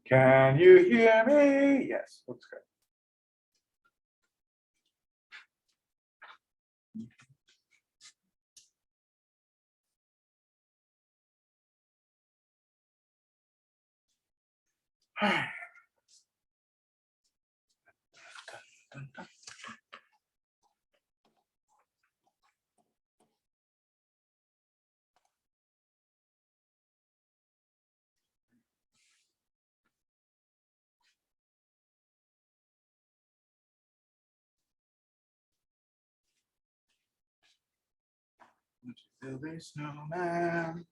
Can you hear me? Yes, looks good. Would you build a snowman?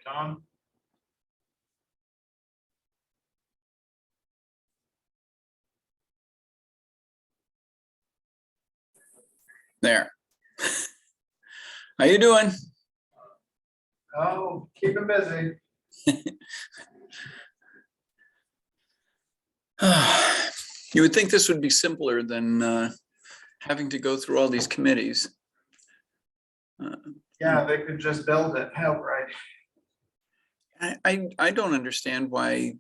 Tom. There. How you doing? Oh, keep him busy. You would think this would be simpler than having to go through all these committees. Yeah, they could just build it outright. I don't understand why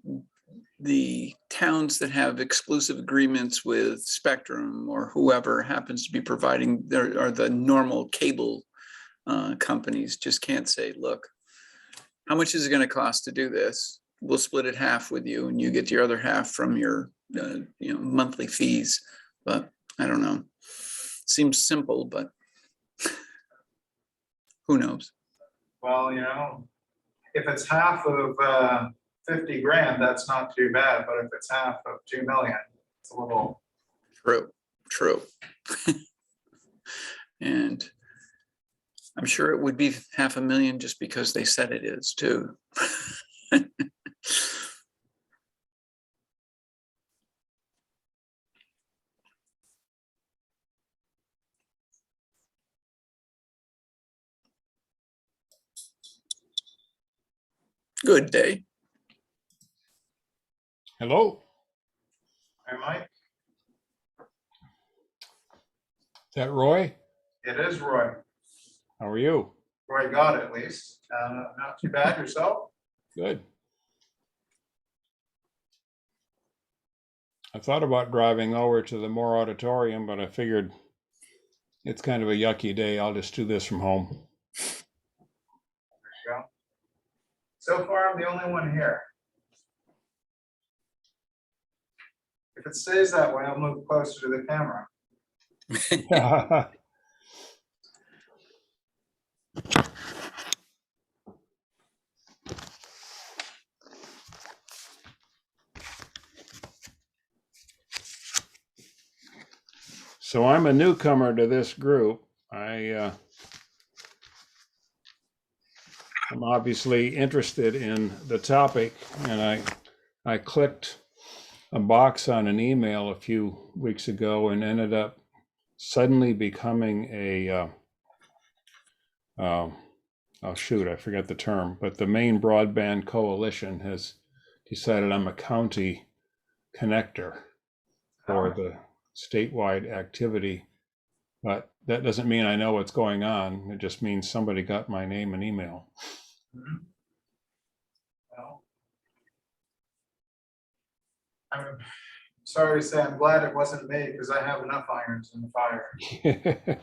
the towns that have exclusive agreements with Spectrum or whoever happens to be providing or the normal cable companies just can't say, look, how much is it going to cost to do this? We'll split it half with you and you get your other half from your monthly fees. But I don't know. Seems simple, but who knows? Well, if it's half of 50 grand, that's not too bad, but if it's half of 2 million, it's a little. True. And I'm sure it would be 500,000 just because they said it is too. Good day. Hello, Hey, Mike, is that Roy? it is Roy. How are you? Roy got it at least. Not too bad yourself. Good. I thought about driving over to the Moore Auditorium, but I figured it's kind of a yucky day. I'll just do this from home. There you go. So far, I'm the only one here. If it stays that way, I'll move closer to the camera. So I'm a newcomer to this group. I'm obviously interested in the topic, and I clicked a box on an email a few weeks ago and ended up suddenly becoming a oh shoot, I forget the term, but the Maine Broadband Coalition has decided I'm a county connector for the statewide activity. But that doesn't mean I know what's going on. It just means somebody got my name and email. Mhm. Well, I'm sorry to say, I'm glad it wasn't me because I have enough irons in the fire.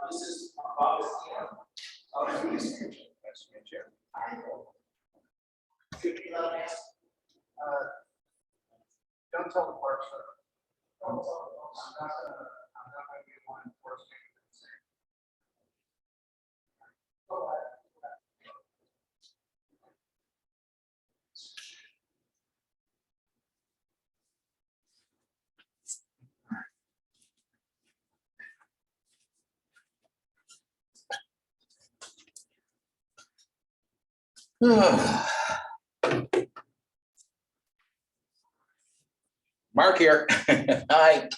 This is Bob. Nice to meet you. Don't tell the park service. I'm not gonna be one enforcing. Mark here. Hi.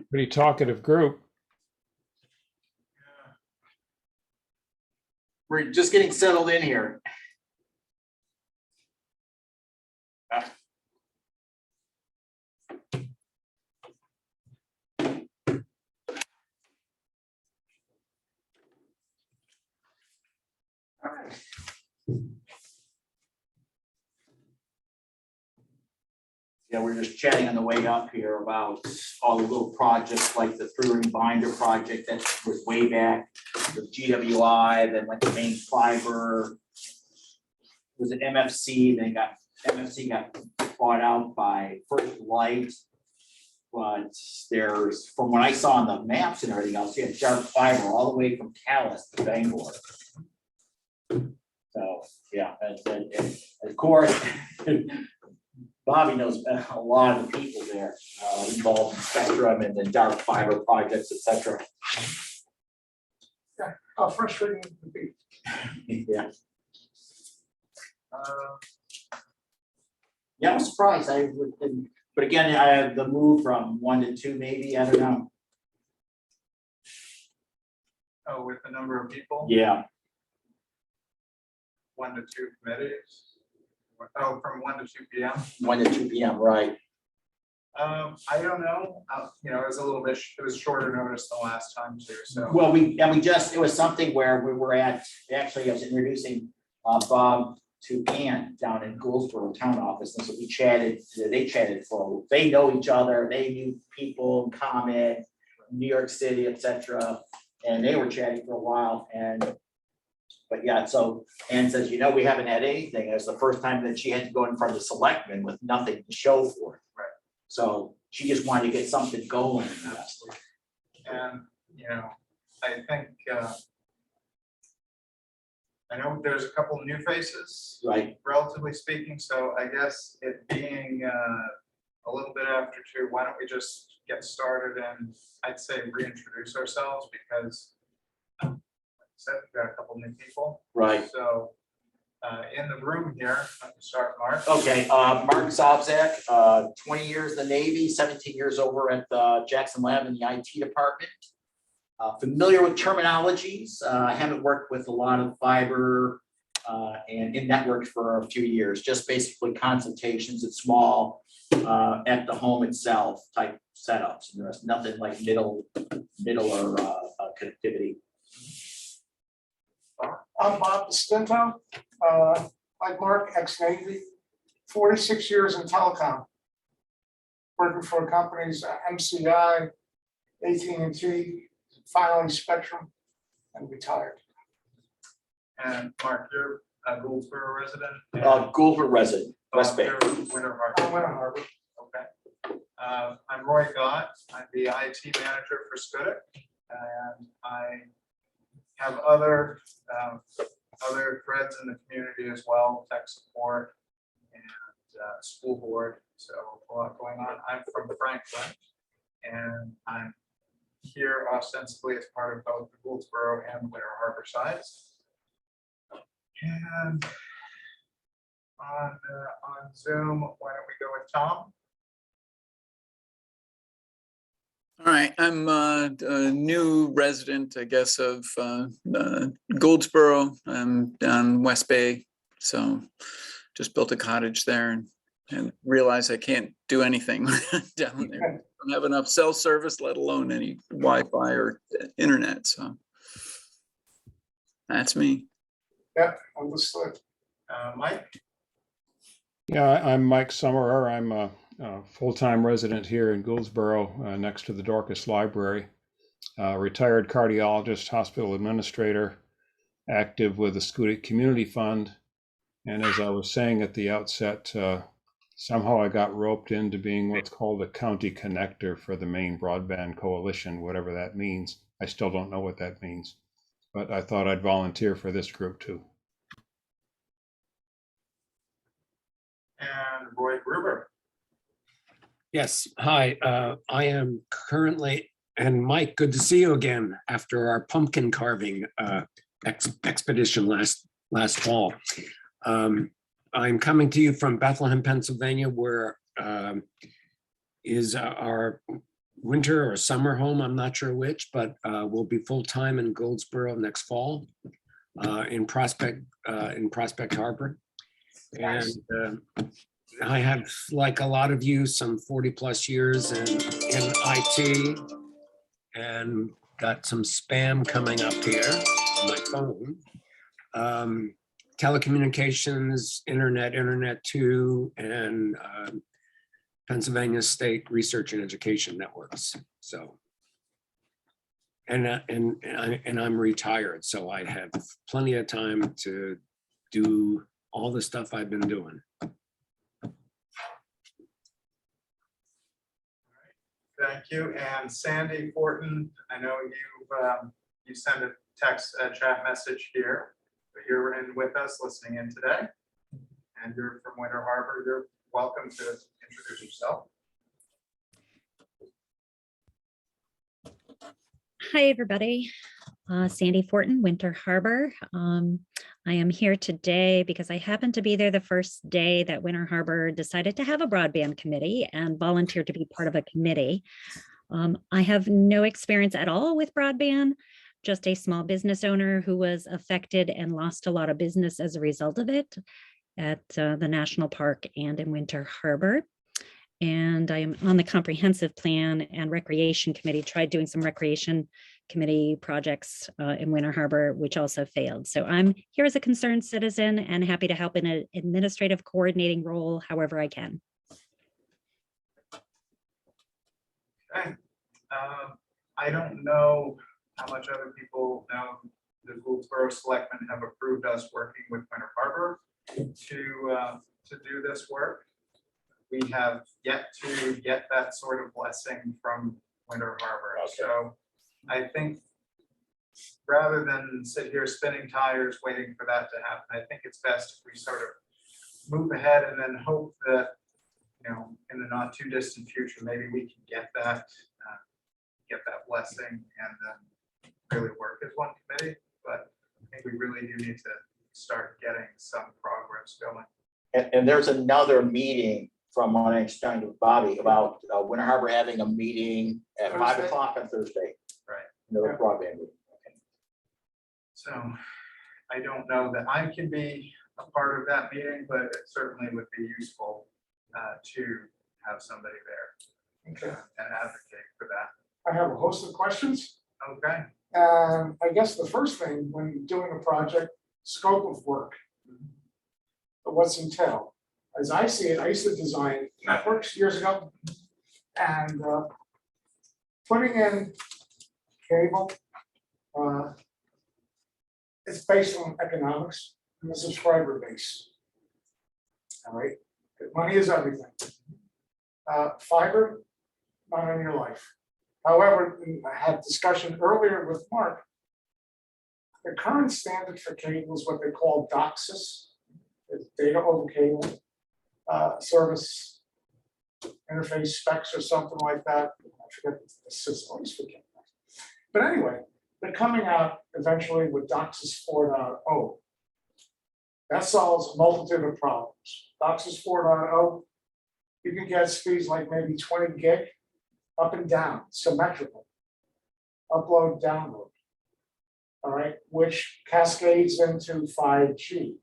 Pretty talkative group. We're just getting settled in here. Yeah, we're just chatting on the way up here about all the little projects like the through ring binder project that was way back with GWI, then went to main fiber. Was it MFC, then MFC got bought out by First Light. But there's, from what I saw on the maps and everything else, you had dark fiber all the way from Calais to Bangor. So, yeah, and of course, Bobby knows a lot of the people there involved in Spectrum and the dark fiber projects, etc. Yeah, how frustrating it would be. Yeah. Yeah, I'm surprised. I would, but again, I have the move from 1 to 2, maybe, I don't know. Oh, with the number of people? Yeah, 1 to 2 committees? Oh, from 1 to 2 p.m.? 1 to 2 p.m., right. I don't know, you know, it was a little bit, it was shorter notice the last time too, so. Well, we just, it was something where we were at, actually, I was introducing Bob to Ann down in Goldsboro town office, and so we chatted, they chatted they know each other, they knew people in common, New York City, etc. And they were chatting for a while, but yeah, so Ann says, we haven't had anything. It was the first time that she had to go in front of the selectmen with nothing to show for it. Right. So she just wanted to get something going. Absolutely. And, I think, I know there's a couple of new faces, Right, relatively speaking, so I guess it being a little bit after 2, why don't we just get started and I'd say reintroduce ourselves because like I said, we've got a couple new people. right. So in the room here, let me start, Mark. Okay, Mark Zobzak, 20 years in the Navy, 17 years over at Jackson Lab in the IT department. Familiar with terminologies. I haven't worked with a lot of fiber and in networks for a few years, just basically consultations at small, at the home itself type setups. And there's nothing like middle or connectivity. I'm Bob DeStinto, like Mark, ex-Navy, 46 years in telecom. Working for companies, MCI, AT&T, finally Spectrum, and retired. And Mark, you're a Goldsboro resident? Goldsboro resident, West Bay. Winter Harbor. Winter Harbor. Okay. I'm Roy Gott. I'm the IT manager for Scudic, and I have other threads in the community as well, tech support and school board. So a lot going on. I'm from Franklin, and I'm here ostensibly as part of both the Goldsboro and Winter Harbor sides. And on Zoom, why don't we go with Tom? All right, I'm a new resident, I guess, of Goldsboro. I'm down West Bay, so just built a cottage there and realized I can't do anything down there. I don't have enough cell service, let alone any Wi-Fi or internet, so that's me. Yeah, understood. Mike? Yeah, I'm Mike Summerer. I'm a full-time resident here in Goldsboro, next to the Dorcas Library. Retired cardiologist, hospital administrator, active with the Scudic Community Fund. And as I was saying at the outset, somehow I got roped into being what's called a county connector for the Maine Broadband Coalition, whatever that means. I still don't know what that means, but I thought I'd volunteer for this group too. And Roy Gruber. Yes, hi, I am currently, and Mike, good to see you again after our pumpkin carving expedition last fall. I'm coming to you from Bethlehem, Pennsylvania, where is our winter or summer home, I'm not sure which, but we'll be full-time in Goldsboro next fall in Prospect Harbor. And I have, like a lot of you, some 40+ years in IT and got some spam coming up here on my phone. Telecommunications, internet 2, and Pennsylvania State Research and Education Networks. So, and I'm retired, so I have plenty of time to do all the stuff I've been doing. Thank you. And Sandy Fortin, I know you sent a text chat message here, but you're in with us listening in today. And you're from Winter Harbor. You're welcome to introduce yourself. Hi, everybody. Sandy Fortin, Winter Harbor. I am here today because I happened to be there the first day that Winter Harbor decided to have a broadband committee and volunteered to be part of a committee. I have no experience at all with broadband, just a small business owner who was affected and lost a lot of business as a result of it at the national park and in Winter Harbor. And I am on the comprehensive plan and recreation committee, tried doing some recreation committee projects in Winter Harbor, which also failed. So I'm here as a concerned citizen and happy to help in an administrative coordinating role however I can. Okay. I don't know how much other people know. The Gouldsboro Selectmen have approved us working with Winter Harbor to do this work. We have yet to get that sort of blessing from Winter Harbor. Okay. So I think rather than sit here spinning tires waiting for that to happen, I think it's best if we sort of move ahead and then hope that, in the not too distant future, maybe we can get that blessing and really work as one committee. But I think we really do need to start getting some progress going. And there's another meeting from what I understand with Bobby about Winter Harbor having a meeting at 5 Thursday? o'clock on Thursday. Right. Another Yeah. broadband meeting. Okay. So I don't know that I can be a part of that meeting, but it certainly would be useful to have somebody there Okay, and advocate for that. I have a host of questions. Okay. I guess the first thing, when doing a project, scope of work. What's entailed? As I see it, I used to design networks years ago. And putting in cable, it's based on economics and the subscriber base. All right, money is everything. Fiber, not in your life. However, I had discussion earlier with Mark. The current standard for cable is what they call DOCSIS. It's data over cable service interface specs or something like that. I forget the system, I always forget that. But anyway, they're coming out eventually with DOCSIS 4.0. That solves a multitude of problems. DOCSIS 4.0, you can get speeds like maybe 20 gig up and down, symmetrical. Upload, download. All right, which cascades into 5G.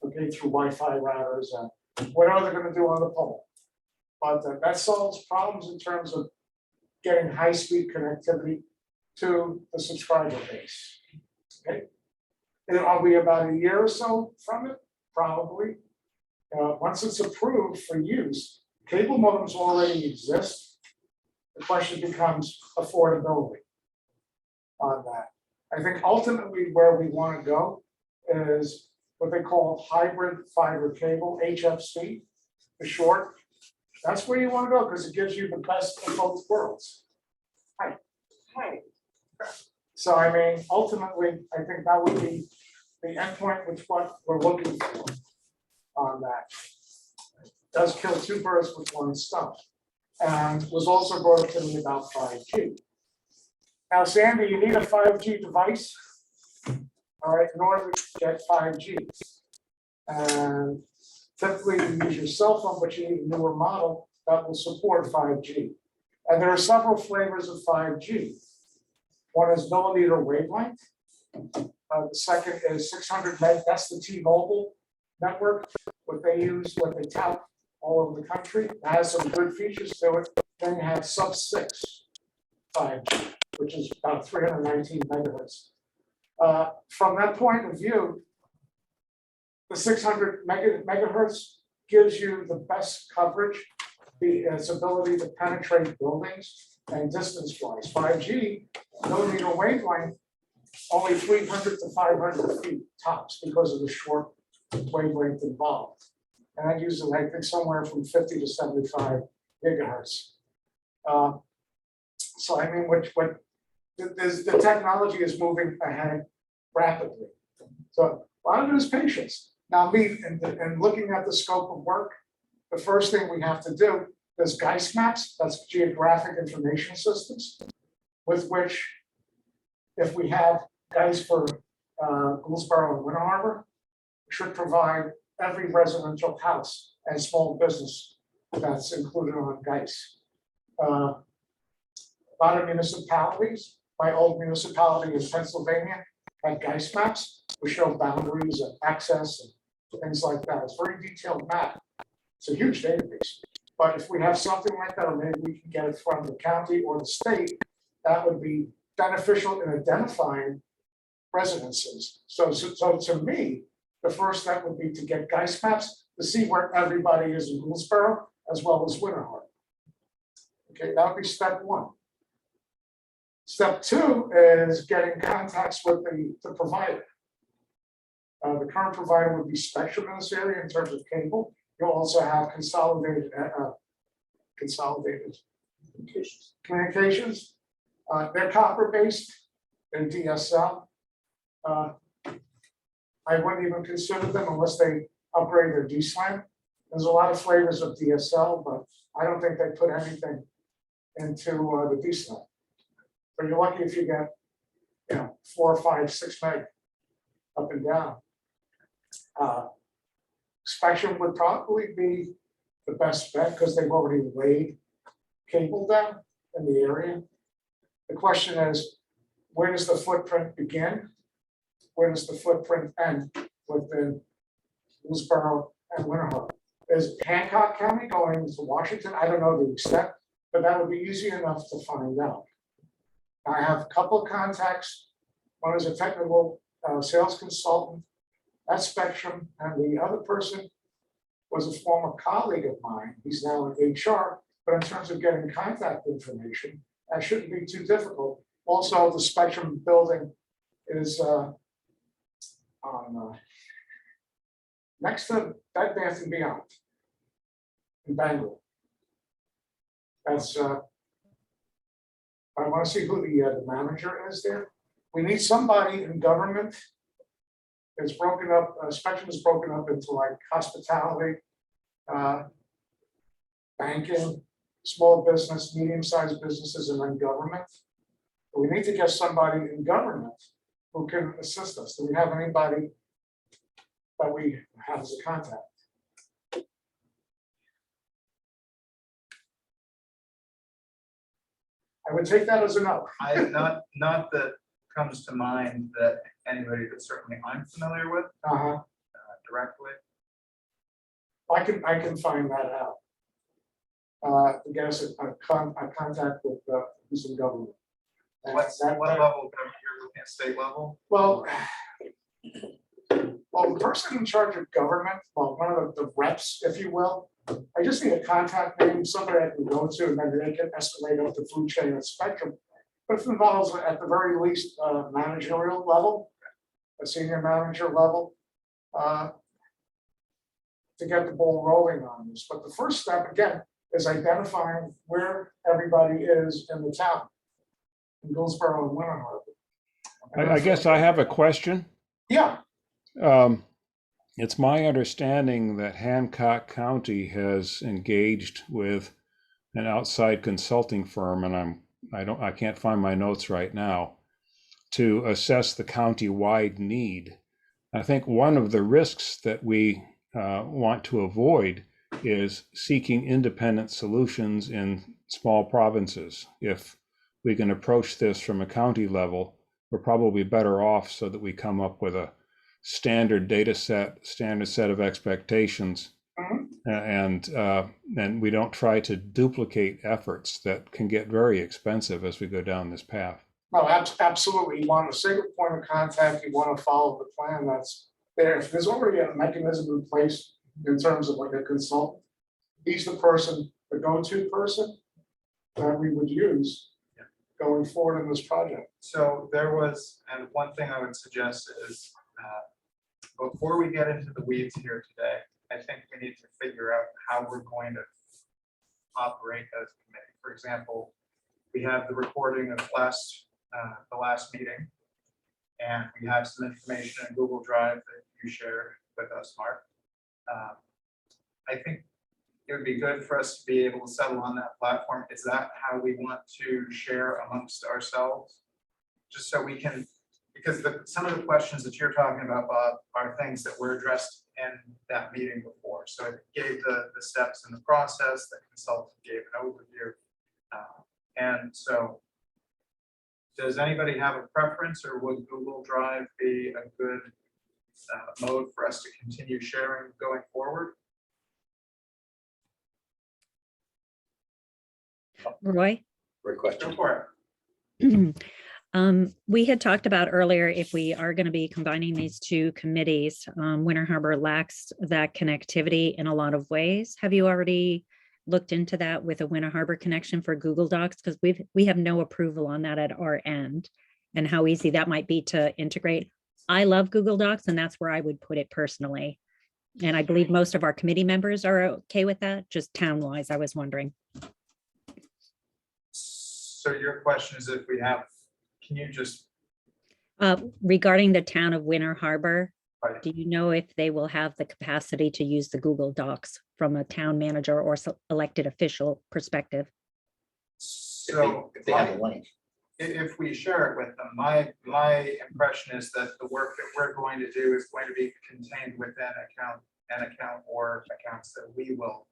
Okay, through Wi-Fi routers and whatever they're going to do on the pole. But that solves problems in terms of getting high-speed connectivity to the subscriber base. Okay, and are we about a year or so from it? Probably. Once it's approved for use, cable modems already exist. The question becomes affordability on that. I think ultimately where we want to go is what they call hybrid fiber cable, HFC for short. That's where you want to go because it gives you the best of both worlds. Hi. So I mean, ultimately, I think that would be the endpoint with what we're looking for on that. It does kill two birds with one stone. And was also brought up to me about 5G. Now, Sandy, you need a 5G device, all right, in order to get 5G. And typically you use your cell phone, but you need a newer model that will support 5G. And there are several flavors of 5G. One is millimeter wavelength. The second is 600 meg, that's the T-Mobile network, what they use, what they tout all over the country. It has some good features to it. Then you have sub-6 5G, which is about 319 megahertz. From that point of view, the 600 megahertz gives you the best coverage, its ability to penetrate buildings and distance-wise. 5G, millimeter wavelength, only 300 to 500 feet tops because of the short wavelength involved. And that uses, I think, somewhere from 50 to 75 gigahertz. So I mean, the technology is moving ahead rapidly. So a lot of it is patience. Now, and looking at the scope of work, the first thing we have to do is GIS maps, that's geographic information systems, with which, if we have GIS for Gouldsboro and Winter Harbor, should provide every residential house and small business that's included on GIS. A lot of municipalities, my old municipality in Pennsylvania, had GIS maps, which show boundaries and access and things like that. It's a very detailed map. It's a huge database, But if we have something like that, or maybe we can get it from the county or the state, that would be beneficial in identifying residences. So to me, the first step would be to get Geist maps to see where everybody is in Gouldsboro as well as Winter Harbor. Okay, that would be step one. Step two is getting contacts with the provider. The current provider would be Spectrum in this area in terms of cable. You'll also have consolidated communications. They're copper-based, they're DSL. I wouldn't even consider them unless they upgrade their DSLAM. There's a lot of flavors of DSL, but I don't think they put anything into the DSLAM. But you're lucky if you get, 4 or 5, 6 meg up and down. Spectrum would probably be the best bet because they've already laid cable down in the area. The question is, where does the footprint begin? Where does the footprint end within Gouldsboro and Winter Harbor? Is Hancock County going to Washington? I don't know the extent, but that would be easy enough to find out. I have a couple of contacts. One is a technical sales consultant at Spectrum, and the other person was a former colleague of mine. He's now in HR, but in terms of getting contact information, that shouldn't be too difficult. Also, the Spectrum building is on next to Bed Bath & Beyond in Bangor. That's I want to see who the manager is there. We need somebody in government. It's broken up, Spectrum is broken up into like hospitality, banking, small business, medium-sized businesses, and then government. But we need to get somebody in government who can assist us. Do we have anybody that we have as a contact? I would take that as a no. Not that comes to mind that anybody that certainly I'm familiar with directly. I can find that out. To get us a contact with who's in government. And What that- level, you're looking at state level? Well, the person in charge of government, well, one of the reps, if you will, I just need a contact name, somebody I can go to, and then they can escalate up the food chain at Spectrum. But if it involves at the very least managerial level, a senior manager level, to get the ball rolling on this. But the first step, again, is identifying where everybody is in the town, in Gouldsboro and Winter Harbor. I guess I have a question. Yeah, It's my understanding that Hancock County has engaged with an outside consulting firm, and I can't find my notes right now, to assess the county-wide need. I think one of the risks that we want to avoid is seeking independent solutions in small provinces. If we can approach this from a county level, we're probably better off so that we come up with a standard data set, standard set of expectations, and we don't try to duplicate efforts that can get very expensive as we go down this path. no, absolutely. You want a single point of contact, you want to follow the plan that's there. If there's already a mechanism in place in terms of like a consultant, he's the person, the go-to person that we would use going forward in this project. So there was, and one thing I would suggest is, before we get into the weeds here today, I think we need to figure out how we're going to operate as a committee. For example, we have the recording of the last meeting, and we have some information in Google Drive that you shared with us, Mark. I think it would be good for us to be able to settle on that platform. Is that how we want to share amongst ourselves? Just so we can, because some of the questions that you're talking about, Bob, are things that were addressed in that meeting before. So it gave the steps in the process, the consultant gave an overview. And so does anybody have a preference, or would Google Drive be a good mode for us to continue sharing going forward? Roy? Great Go question. for it. We had talked about earlier, if we are going to be combining these two committees, Winter Harbor lacks that connectivity in a lot of ways. Have you already looked into that with a Winter Harbor connection for Google Docs? Because we have no approval on that at our end, and how easy that might be to integrate. I love Google Docs, and that's where I would put it personally. And I believe most of our committee members are okay with that, just town-wise, I was wondering. So your question is if we have, can you just, Regarding the town of Winter Harbor, Right. do you know if they will have the capacity to use the Google Docs from a town manager or elected official perspective? so If they have a link. if we share it with them, my impression is that the work that we're going to do is going to be contained within an account or accounts that we will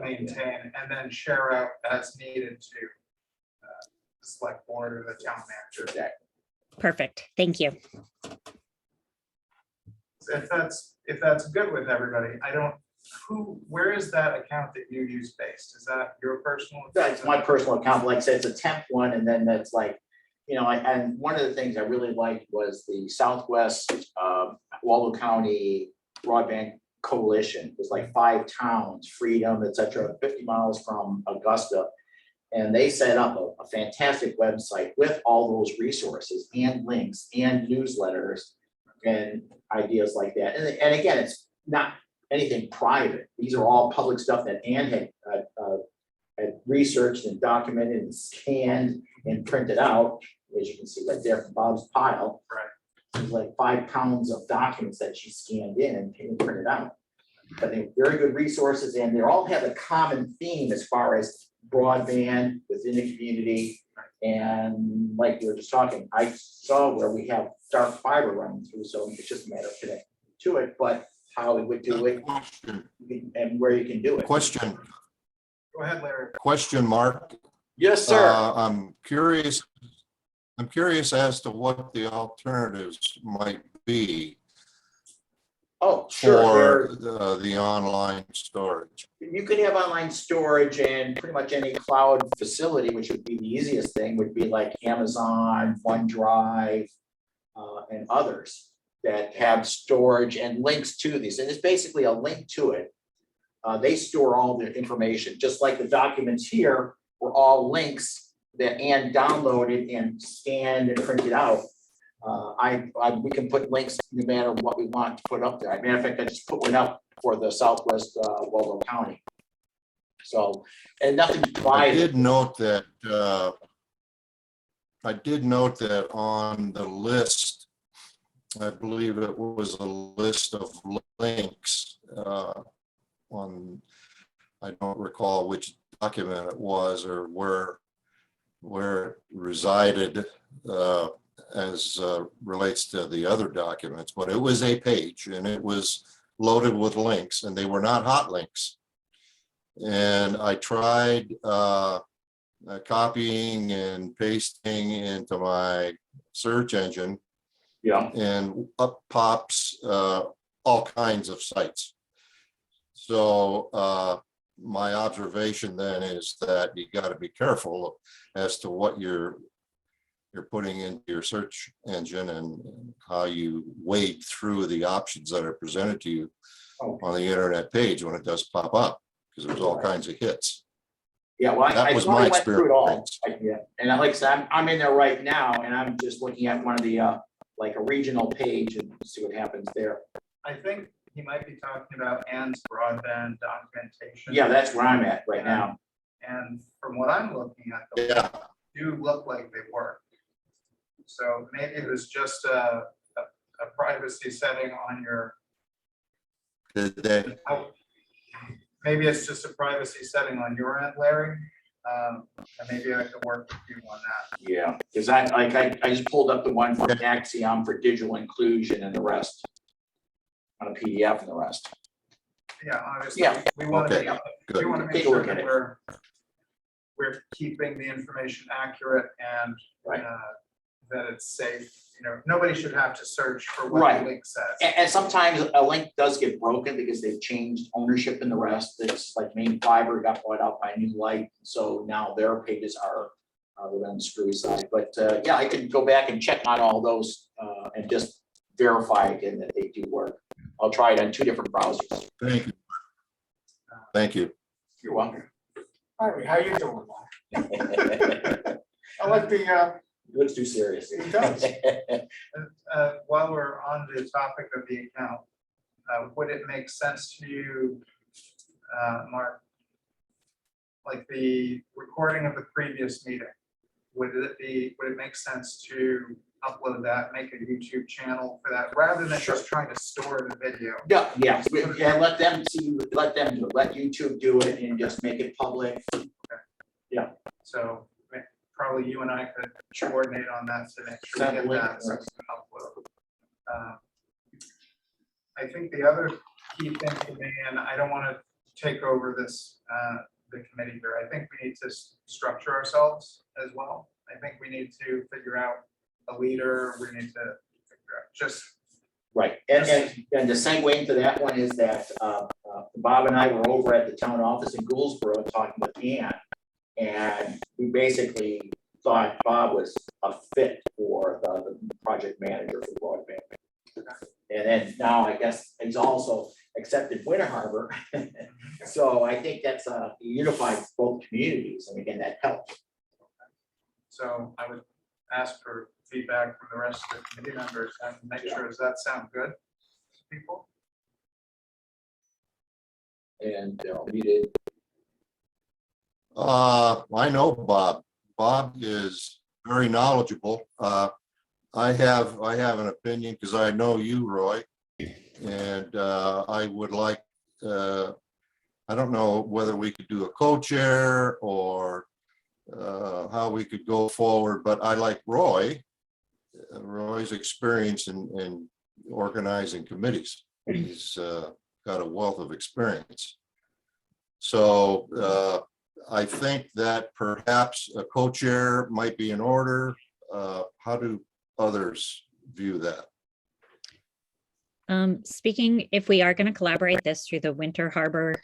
maintain and then share out as needed to the select board or the town manager. Exactly. Perfect, thank you. If that's good with everybody, where is that account that you use based? Is that your personal? That's my personal account. Like I said, it's a temp one, and then that's like, and one of the things I really liked was the Southwest Waldo County Broadband Coalition. It was like 5 towns, Freedom, et cetera, 50 miles from Augusta. And they set up a fantastic website with all those resources and links and newsletters and ideas like that. And again, it's not anything private. These are all public stuff that Ann had researched and documented and scanned and printed out, as you can see right there from Bob's pile. Right. There's like 5 pounds of documents that she scanned in and printed out. But they're very good resources, and they all have a common theme as far as broadband within the community. And like we were just talking, I saw where we have dark fiber running through, so it's just a matter of connecting to it, but how we would do it and where you can do it. Question, Go ahead, Larry. Mark. Yes, sir. I'm curious as to what the alternatives might be Oh, sure. for the online storage. You could have online storage and pretty much any cloud facility, which would be the easiest thing, would be like Amazon, OneDrive, and others that have storage and links to these. And it's basically a link to it. They store all the information, just like the documents here were all links that Ann downloaded and scanned and printed out. We can put links no matter what we want to put up there. Matter of fact, I just put one up for the Southwest Waldo County. So, and nothing I private. did note that on the list, I believe it was a list of links on, I don't recall which document it was or where it resided as relates to the other documents, but it was a page and it was loaded with links, and they were not hot links. And I tried copying and pasting into my search engine, Yeah. and up pops all kinds of sites. So my observation then is that you got to be careful as to what you're putting into your search engine and how you wade through the options that are presented to you on the internet page when it does pop up, because there's all kinds of hits. Yeah, well, That I was totally my went through it all. experience. Yeah, and like I said, I'm in there right now, and I'm just looking at one of the like a regional page and see what happens there. I think he might be talking about Ann's broadband documentation. Yeah, that's where I'm at right now. And from what I'm looking at, they Yeah, do look like they work. So maybe it was just a privacy setting on your, did they? maybe it's just a privacy setting on your end, Larry. And maybe I could work with you on that. Yeah, because I just pulled up the one from Axiom for digital inclusion and the rest on a PDF and the rest. Yeah, obviously, Yeah. we want to Okay. make, Good. we want to make Take a sure look at that it. we're keeping the information accurate and Right. that it's safe. Nobody should have to search for what Right. the link says. And sometimes a link does get broken because they've changed ownership in the rest. It's like Main Fiber got bought out by New Light, so now their pages are on the screwy side. But yeah, I could go back and check on all those and just verify again that they do work. I'll try it on 2 different browsers. Thank you. Thank you. You're welcome. Harvey, how you doing? I like the, Looks too serious. it does. While we're on the topic of the account, would it make sense to you, Mark, like the recording of the previous meeting? Would it make sense to upload that, make a YouTube channel for that, rather than just trying to store the video? Yeah, yeah, let them see, let them do it, let YouTube do it and just make it public. So probably you and I could coordinate on that to make sure we get Definitely. that upload. I think the other key thing for me, and I don't want to take over this, the committee here, I think we need to structure ourselves as well. I think we need to figure out a leader, we need to figure out just. Right, and to segue into that one is that Bob and I were over at the town office in Gouldsboro talking with Ann. And we basically thought Bob was a fit for the project manager for broadband. And then now I guess he's also accepted Winter Harbor. So I think that's unified both communities, and again, that helps. So I would ask for feedback from the rest of the committee members and make sure, does that sound good to people? And we did. I know Bob. Bob is very knowledgeable. I have an opinion because I know you, Roy. And I would like, I don't know whether we could do a co-chair or how we could go forward, but I like Roy. Roy's experience in organizing committees. He's got a wealth of experience. So I think that perhaps a co-chair might be in order. How do others view that? Speaking, if we are going to collaborate this through the Winter Harbor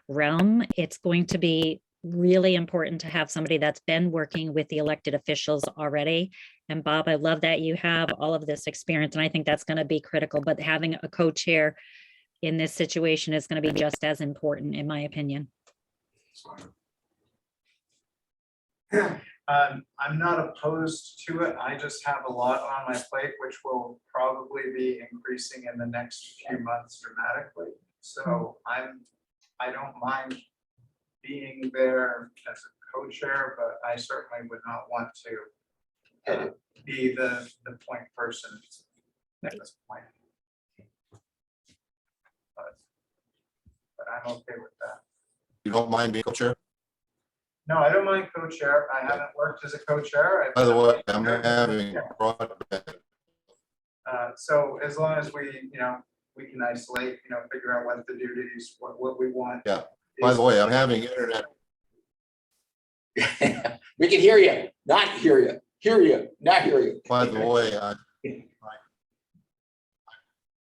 realm, it's going to be really important to have somebody that's been working with the elected officials already. And Bob, I love that you have all of this experience, and I think that's going to be critical, but having a co-chair in this situation is going to be just as important, in my opinion. I'm not opposed to it. I just have a lot on my plate, which will probably be increasing in the next few months dramatically. So I don't mind being there as a co-chair, but I certainly would not want to be the point person at this point. But I'm okay with that. You don't mind being co-chair? No, I don't mind co-chair. I haven't worked as a co-chair. By the way, I'm having broadband. So as long as we, we can isolate, figure out what the duties, what we want. Yeah. By the way, I'm having internet. We can hear you, not hear you, not hear you. By the way,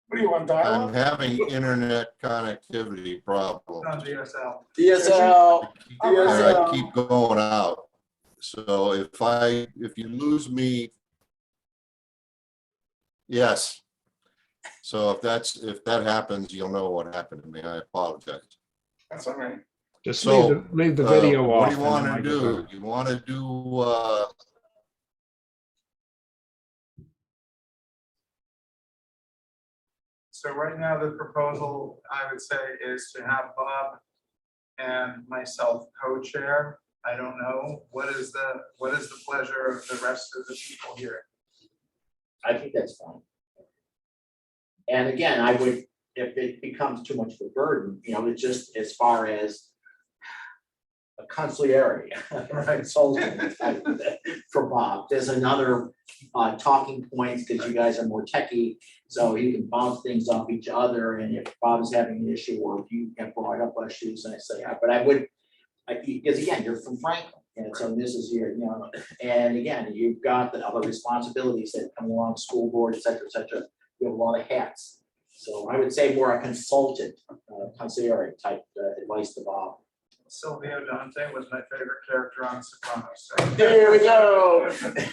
What do you want, I'm dialogue? having internet connectivity problems. On DSL. DSL, I keep going out. So if you lose me, yes. So if that happens, you'll know what happened to me. I apologize. That's all right. Just So, leave the video off. What do you and want then to I get do? back. You want to do, So right now, the proposal, I would say, is to have Bob and myself co-chair. I don't know, what is the pleasure of the rest of the people here? I think that's fine. And again, I would, if it becomes too much of a burden, it's just as far as a consigliere, right? So for Bob, there's another talking points because you guys are more techie, so you can bounce things off each other. And if Bob's having an issue or if you have brought up issues, and I say, but I would, because again, you're from Franklin, And so this is your, you know, and again, you've got the other responsibilities that come along, school board, et cetera, et cetera. You have a lot of hats. So I would say more a consultant, consigliere type advice to Bob. Silvio Dante was my favorite character on Sopranos. So. There we go.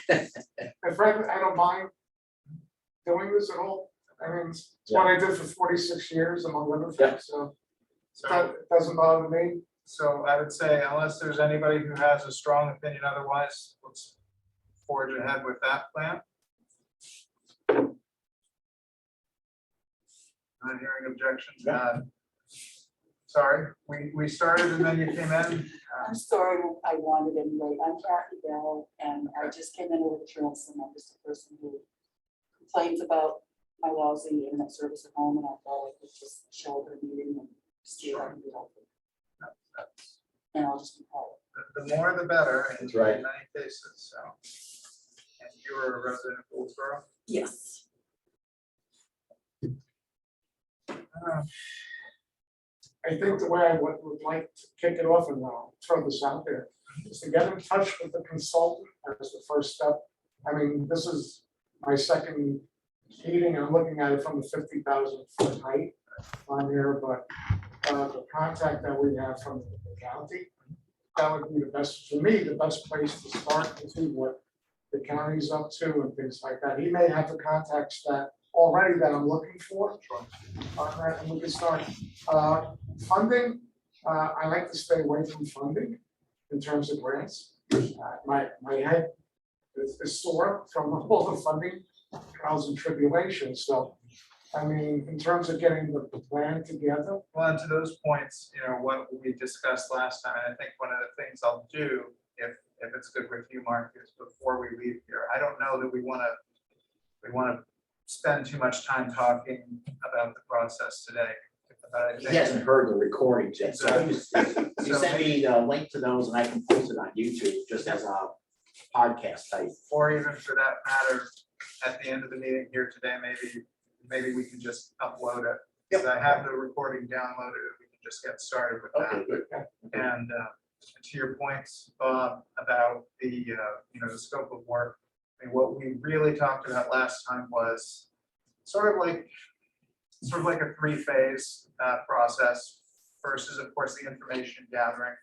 And frankly, I don't mind doing this at all. I mean, it's what I did for 46 years among other Yeah. things, so So, that doesn't bother me. so I would say unless there's anybody who has a strong opinion otherwise, let's forge ahead with that plan. Not hearing objections. Sorry, we started and then you came in. I'm sorry, I wanted anyway. I'm Kathy Bell, and I just came in with a transom. I'm just a person who complains about my lousy internet service at home, and I thought I could just shoulder a meeting and see what I can do. And I'll just be quiet. The more the better in That's right. many cases, so. And you were a resident of Goldsboro? Yes. I think the way I would like to kick it off, and I'll throw this out there, is to get in touch with the consultant as the first step. I mean, this is my second meeting, I'm looking at it from the 50,000 foot height on here, but the contact that we have from the county, that would be the best, for me, the best place to start to see what the county's up to and things like that. He may have the contacts that already that I'm looking for. And we can start. Funding, I like to stay away from funding in terms of grants. My head is sore from all the funding trials and tribulations. So, I mean, in terms of getting the plan together. Well, and to those points, you know, what we discussed last time, I think one of the things I'll do, if it's good with you, Mark, is before we leave here, I don't know that we want to spend too much time talking about the process today. But I He think- hasn't heard the recordings yet, so you So send me the link to those and I can post it on YouTube just as a podcast type. Or even for that matter, at the end of the meeting here today, maybe we can just upload it. Because I have the recording downloaded, and we can just get started with that. Okay, good. And to your points, Bob, about the, you know, the scope of work, I mean, what we really talked about last time was sort of like a three-phase process. First is, of course, the information gathering.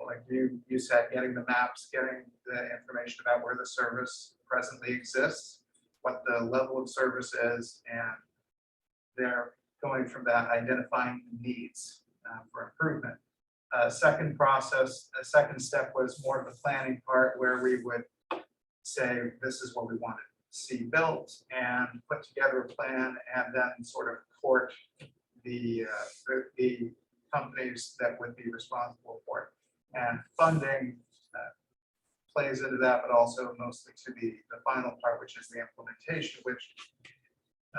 Like you said, getting the maps, getting the information about where the service presently exists, what the level of service is, and they're going from that, identifying the needs for improvement. Second second step was more of the planning part, where we would say, this is what we want to see built, and put together a plan, and then sort of court the companies that would be responsible for it. And funding plays into that, but also mostly to the final part, which is the implementation, which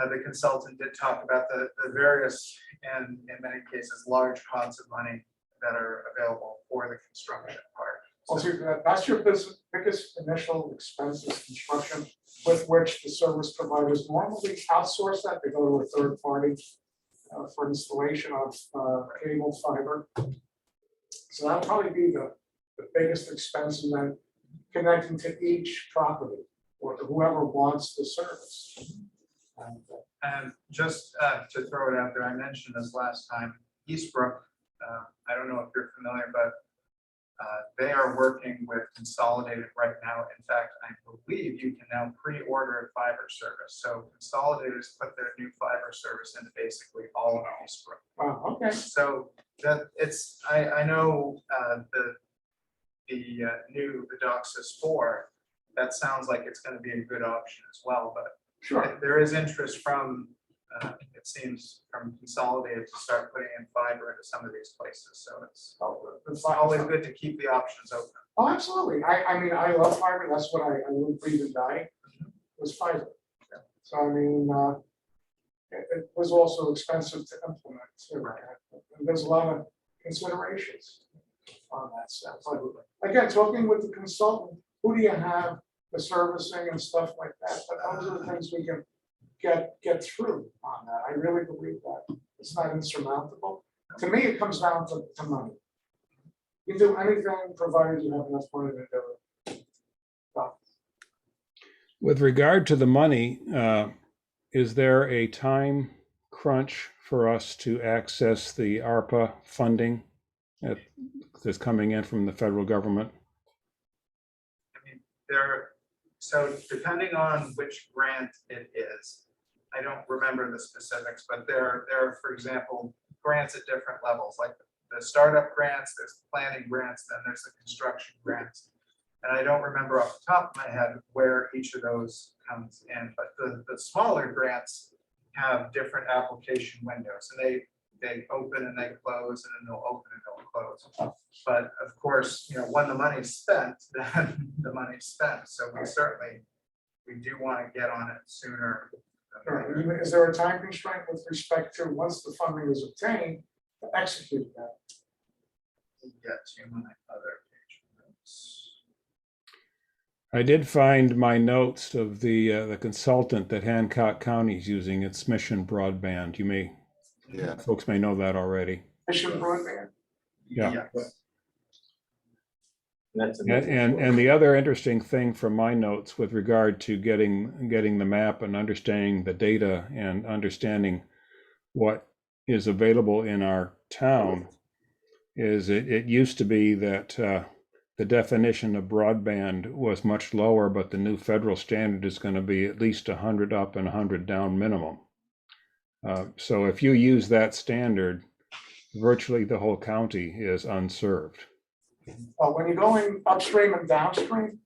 the consultant did talk about the various, and in many cases, large pots of money that are available for the construction part. Also, that's your biggest initial expense is construction, with which the service providers normally outsource that. They go to a third party for installation of cable fiber. So that'll probably be the biggest expense, and then connecting to each property or to whoever wants the service. And just to throw it out there, I mentioned this last time, Eastbrook, I don't know if you're familiar, but they are working with Consolidated right now. In fact, I believe you can now pre-order a fiber service. So Consolidated has put their new fiber service into basically all of Eastbrook. Wow, okay. So that I know the DOCSIS 4, that sounds like it's going to be a good option as well, but Sure. there is interest from, it seems, from Consolidated to start putting in fiber into some of these places. So it's always good to keep the options open. Oh, absolutely. I mean, I love fiber. That's what I live, breathe, and die was fiber. So I mean, it was also expensive to implement too. And there's a lot of considerations on that stuff. But again, talking with the consultant, who do you have the servicing and stuff like that? But those are the things we can get through on that. I really believe that it's not insurmountable. To me, it comes down to money. You can do anything provided you have enough money to do it. With regard to the money, is there a time crunch for us to access the ARPA funding that's coming in from the federal government? I mean, so depending on which grant it is, I don't remember the specifics, but there are, for example, grants at different levels, like the startup grants, there's the planning grants, then there's the construction grants. And I don't remember off the top of my head where each of those comes in, but the smaller grants have different application windows, and they open and they close, and then they'll open and they'll close. But of course, when the money's spent, then the money's spent. So we do want to get on it sooner. than later. Is there a time constraint with respect to once the funding is obtained, to execute that? Get to my other page notes. I did find my notes of the consultant that Hancock County is using. It's Mission Broadband. Yeah. Folks may know that already. Mission broadband? Yeah. Yes. And the other interesting thing from my notes with regard to getting the map and understanding the data and understanding what is available in our town is it used to be that the definition of broadband was much lower, but the new federal standard is going to be at least 100 up and 100 down minimum. So if you use that standard, virtually the whole county is unserved. Well, when you're going upstream and downstream,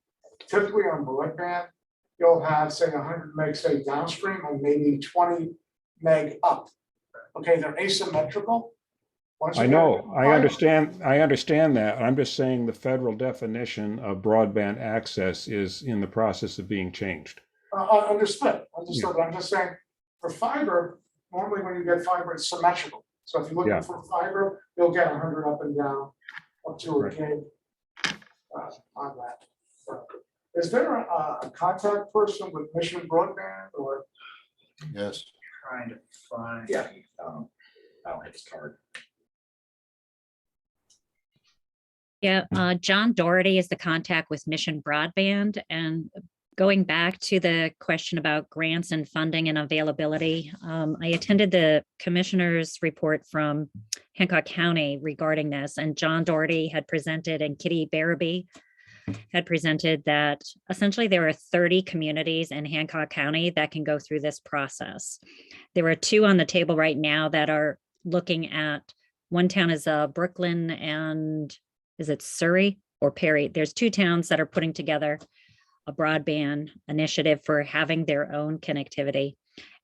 typically on broadband, you'll have, say, 100 meg, say, downstream, and maybe 20 meg up. Okay, they're asymmetrical. Once you I get know, I fiber- understand that. I'm just saying the federal definition of broadband access is in the process of being changed. Understood. I'm just saying, for fiber, normally when you get fiber, it's symmetrical. So if you're looking Yeah. for fiber, you'll get 100 up and down, up to a Right. gig on that. Is there a contact person with Mission Broadband or? Yes. Trying to find. Yeah, I don't have his card. Yeah, John Doherty is the contact with Mission Broadband. And going back to the question about grants and funding and availability, I attended the commissioner's report from Hancock County regarding this, and John Doherty had presented and Kitty Barabee had presented that essentially there are 30 communities in Hancock County that can go through this process. There are 2 on the table right now that are looking at, one town is Brooklyn, and is it Surrey or Perry? There's 2 towns that are putting together a broadband initiative for having their own connectivity.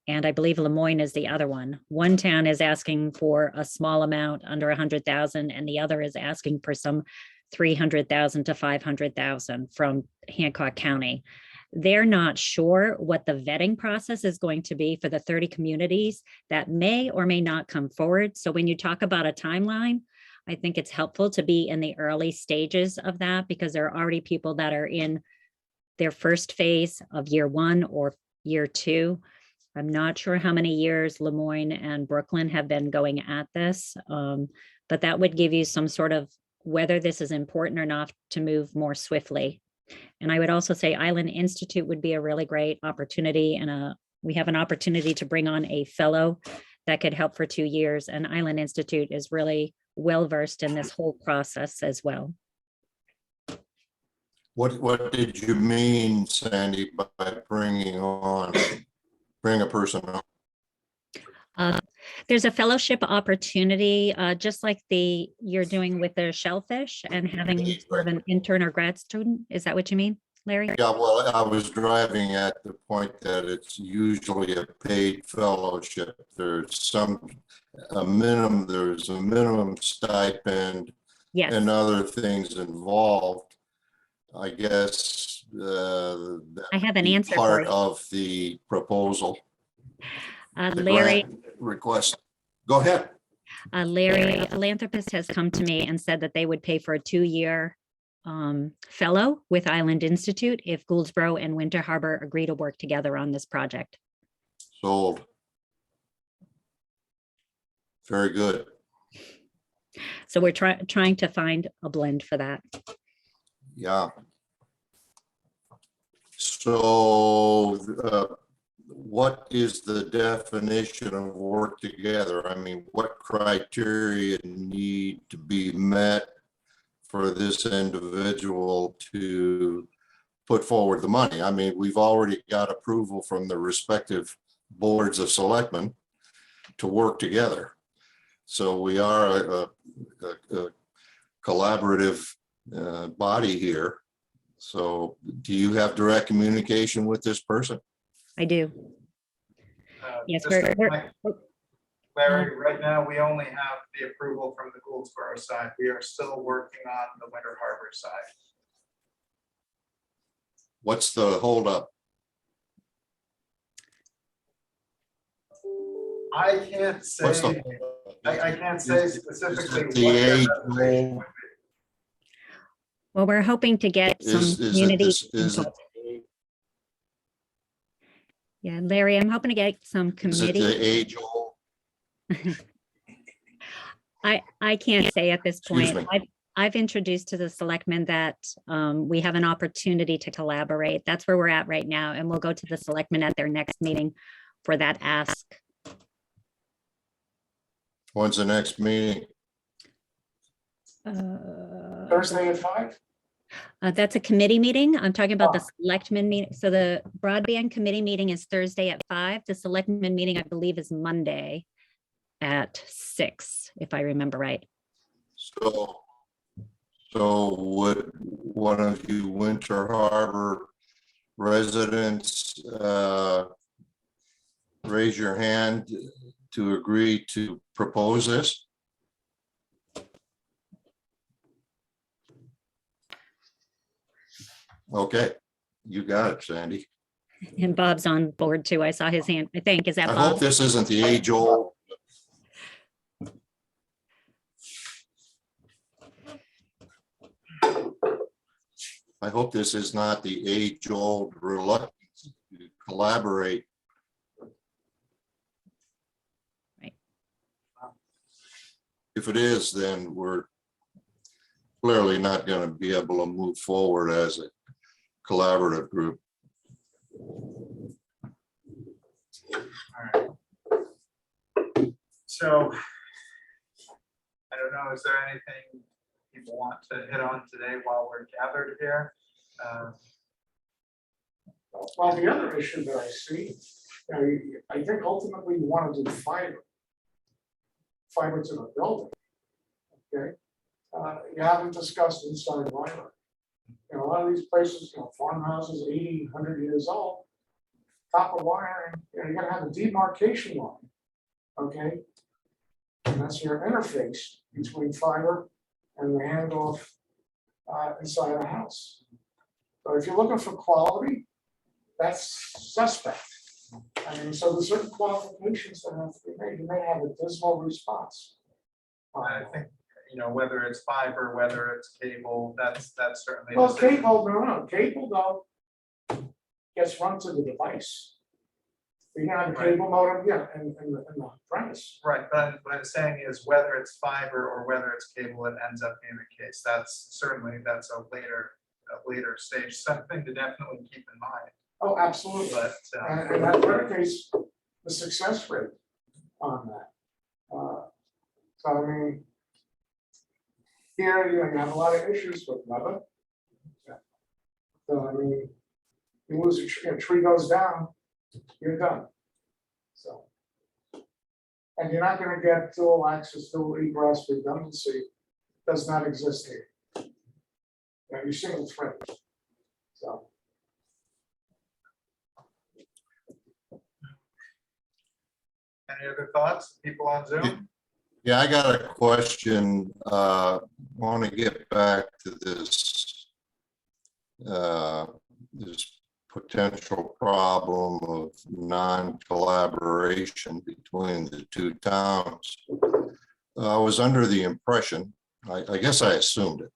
And I believe Lemoyne is the other one. One town is asking for a small amount under 100,000, and the other is asking for some 300,000 to 500,000 from Hancock County. They're not sure what the vetting process is going to be for the 30 communities that may or may not come forward. So when you talk about a timeline, I think it's helpful to be in the early stages of that, because there are already people that are in their first phase of year 1 or year 2. I'm not sure how many years Lemoyne and Brooklyn have been going at this, but that would give you some sort of whether this is important or not to move more swiftly. And I would also say Island Institute would be a really great opportunity, and we have an opportunity to bring on a fellow that could help for 2 years. And Island Institute is really well-versed in this whole process as well. What did you mean, Sandy, by bring a person on? There's a fellowship opportunity, just like you're doing with the Shellfish and having sort of an intern or grad student. Is that what you mean, Larry? Yeah, well, I was driving at the point that it's usually a paid fellowship. There's a minimum stipend Yes. and other things involved. I guess I have an be answer for part you. of the proposal. The Larry, grant request. Go ahead. Larry, a philanthropist has come to me and said that they would pay for a 2-year fellow with Island Institute if Gouldsboro and Winter Harbor agree to work together on this project. Sold. Very good. So we're trying to find a blend for that. Yeah. So what is the definition of work together? I mean, what criteria need to be met for this individual to put forward the money? I mean, we've already got approval from the respective boards of selectmen to work together. So we are a collaborative body here. So do you have direct communication with this person? I do. Yes, Just we're- like Larry, right now, we only have the approval from the Goldsboro side. We are still working on the Winter Harbor side. What's the holdup? I can't say, What's the? I can't say Is it specifically. the what their age recommendation role? would be. Well, we're hoping to get some Is it community. this, is it, input. Yeah, Larry, I'm hoping to get some is it the committee. age old? I can't say at this Excuse point. me. I've introduced to the selectmen that we have an opportunity to collaborate. That's where we're at right now. And we'll go to the selectmen at their next meeting for that ask. When's the next meeting? Thursday at 5? That's a committee meeting. I'm talking about the selectmen meeting. So the broadband committee meeting is Thursday at 5. The selectmen meeting, I believe, is Monday at 6, if I remember right. So would one of you Winter Harbor residents raise your hand to agree to propose this? Okay, you got it, Sandy. And Bob's on board too. I saw his hand, I think. Is that I hope Bob? this isn't the age old. I hope this is not the age old reluctance to collaborate. Right. If it is, then we're clearly not going to be able to move forward as a collaborative group. All right. So I don't know, is there anything people want to hit on today while we're gathered here? Well, the other issue that I see, I think ultimately you want to do fiber to the building. Okay, you haven't discussed inside wiring. A lot of these places, farmhouses 80, 100 years old, copper wiring, you gotta have a demarcation line, okay? And that's your interface between fiber and the handoff inside a house. So if you're looking for quality, that's suspect. I mean, so there's certain qualifications that have to be made. You may have a dismal response. I think, whether it's fiber, whether it's cable, that's certainly. Well, cable though gets run to the device. You can have a cable modem, in the premise. Right, but what I'm saying is whether it's fiber or whether it's cable, it ends up being the case. That's a later stage, something to definitely keep in mind. Oh, absolutely. But And that predicates the success rate on that. So I mean, here, you have a lot of issues with weather. So I mean, you lose a tree goes down, you're done. So. And you're not gonna get dual access, dual egress redundancy, does not exist here. You're single thread. So. any other thoughts, people on Zoom? Yeah, I got a question. Want to get back to this this potential problem of non-collaboration between the two towns. I was under the impression, I guess I assumed it.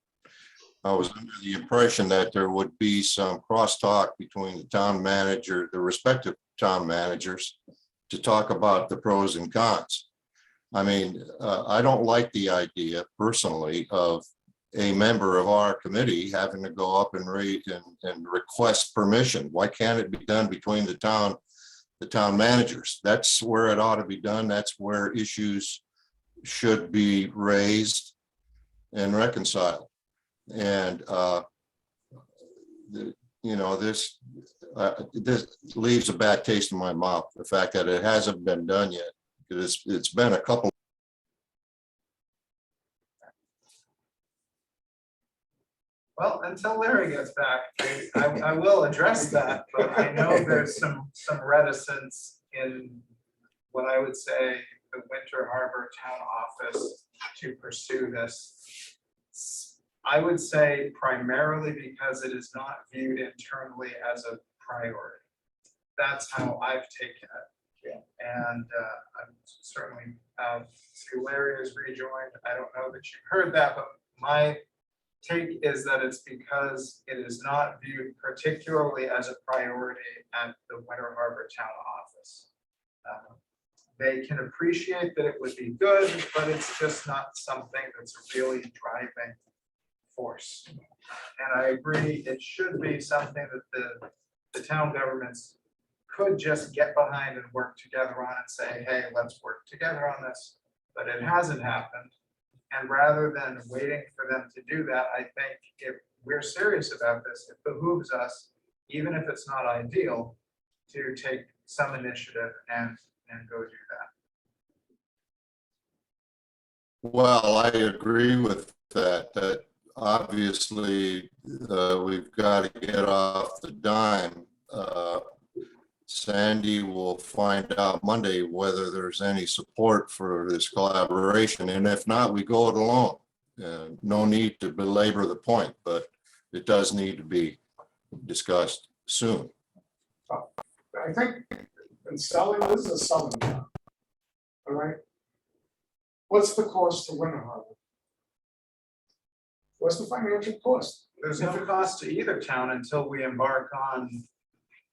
I was under the impression that there would be some crosstalk between the town manager, the respective town managers, to talk about the pros and cons. I mean, I don't like the idea personally of a member of our committee having to go up and read and request permission. Why can't it be done between the town managers? That's where it ought to be done. That's where issues should be raised and reconciled. And you know, this leaves a bad taste in my mouth, the fact that it hasn't been done yet. It's been a couple. Well, until Larry gets back, I will address that, but I know there's some reticence in what I would say the Winter Harbor Town Office to pursue this. I would say primarily because it is not viewed internally as a priority. That's how I've taken it. Yeah. And I'm certainly, see Larry has rejoined. I don't know that you heard that, but my take is that it's because it is not viewed particularly as a priority at the Winter Harbor Town Office. They can appreciate that it would be good, but it's just not something that's a really driving force. And I agree, it should be something that the town governments could just get behind and work together on and say, hey, let's work together on this, but it hasn't happened. And rather than waiting for them to do that, I think if we're serious about this, it behooves us, even if it's not ideal, to take some initiative and go do that. Well, I agree with that obviously we've got to get off the dime. Sandy will find out Monday whether there's any support for this collaboration, and if not, we go it alone. No need to belabor the point, but it does need to be discussed soon. I think, and selling is a selling town. All right. What's the cost to Winter Harbor? What's the financial cost? There's no cost to either town until we embark on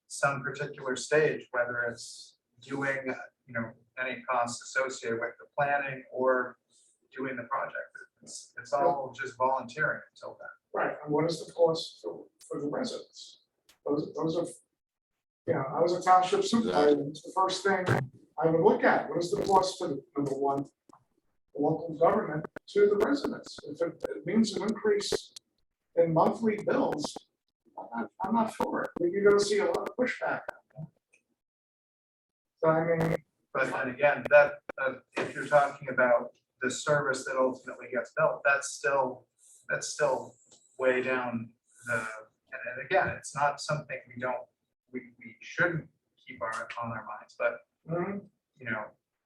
some particular stage, whether it's doing, you know, any costs associated with the planning or doing the project. It's all just volunteering until then. Right, and what is the cost for the residents? Those are, you know, I was a township supervisor, it's the first thing I would look at. What is the cost to, number one, the local government to the residents? If it means an increase in monthly bills, I'm not for it. You're gonna see a lot of pushback. So I mean. But then again, that if you're talking about the service that ultimately gets built, that's still way down the, and again, it's not something we shouldn't keep on our minds, but you know,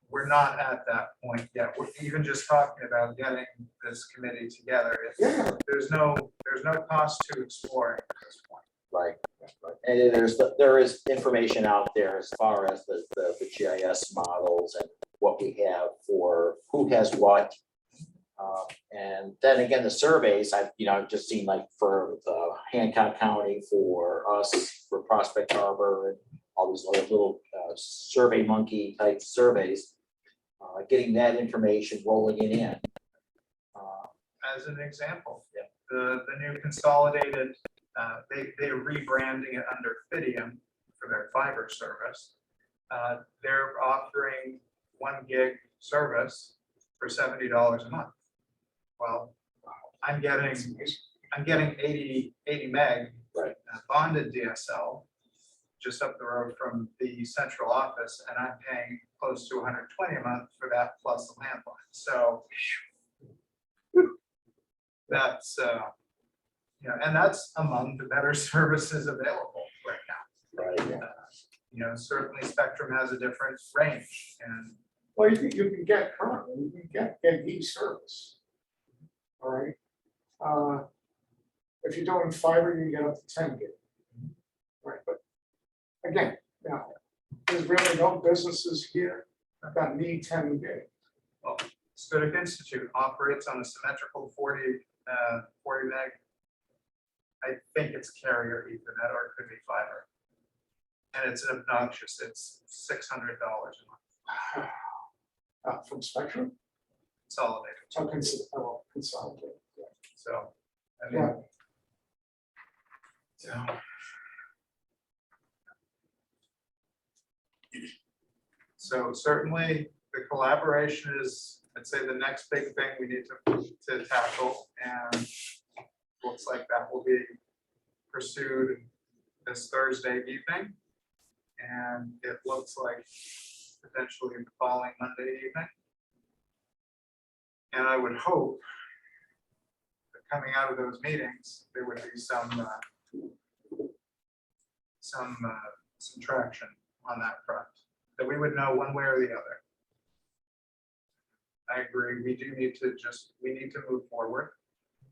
we're not at that point yet. We're even just talking about getting this committee together. Yeah. There's no cost to exploring at this point. Right. And there is information out there as far as the GIS models and what we have for who has what. And then again, the surveys, I've just seen like for the Hancock County, for us, for Prospect Harbor, and all these little Survey Monkey type surveys, getting that information, rolling it in. As an example, the new consolidated, they're rebranding it under Fidium for their fiber service. They're offering 1 gig service for $70 a month. Well, I'm getting 80 meg bonded DSL just up the road from the central office, and I'm paying close to 120 a month for that plus the landline. So that's and that's among the better services available right now. Right. Certainly Spectrum has a different range, and Well, you can get currently, you can get gig service. All right. If you're doing fiber, you can get up to 10 gig. Right, but again, there's really no businesses here that need 10 gig. well, Schoodic Institute operates on a symmetrical 40 meg. I think it's carrier Ethernet, or it could be fiber. And it's obnoxious. It's $600 a month. From Spectrum, Consolidated. Consolidated. So, I Yeah. mean, so. So certainly the collaboration is, I'd say, the next big thing we need to tackle, and looks like that will be pursued this Thursday evening. And it looks like potentially the following Monday evening. And I would hope that coming out of those meetings, there would be some traction on that front, that we would know one way or the other. I agree, we need to move forward.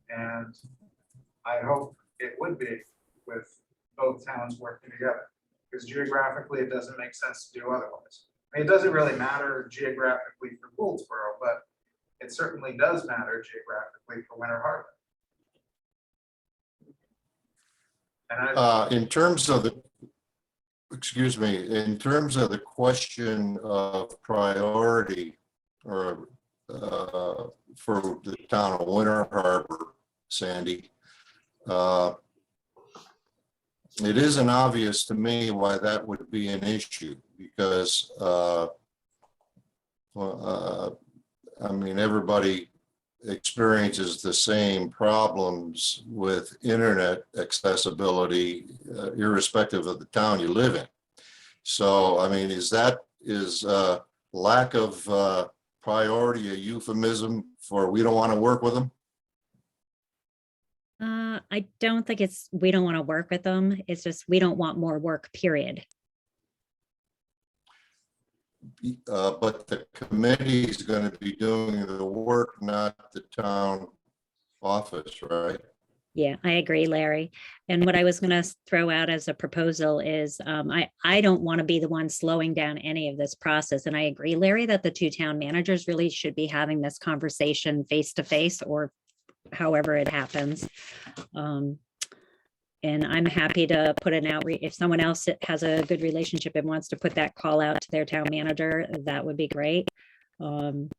And I hope it would be with both towns working together, because geographically, it doesn't make sense to do otherwise. I mean, it doesn't really matter geographically for Gouldsboro, but it certainly does matter geographically for Winter Harbor. And In terms of the, excuse me, in terms of the question of priority or for the town of Winter Harbor, Sandy, it isn't obvious to me why that would be an issue, because I mean, everybody experiences the same problems with internet accessibility, irrespective of the town you live in. So, I mean, is lack of priority a euphemism for we don't want to work with them? I don't think we don't want to work with them. It's just, we don't want more work, period. But the committee is going to be doing the work, not the town office, right? Yeah, I agree, Larry. And what I was going to throw out as a proposal is I don't want to be the one slowing down any of this process. And I agree, Larry, that the two town managers really should be having this conversation face to face, or however it happens. And I'm happy to put an outreach. If someone else has a good relationship and wants to put that call out to their town manager, that would be great. I'm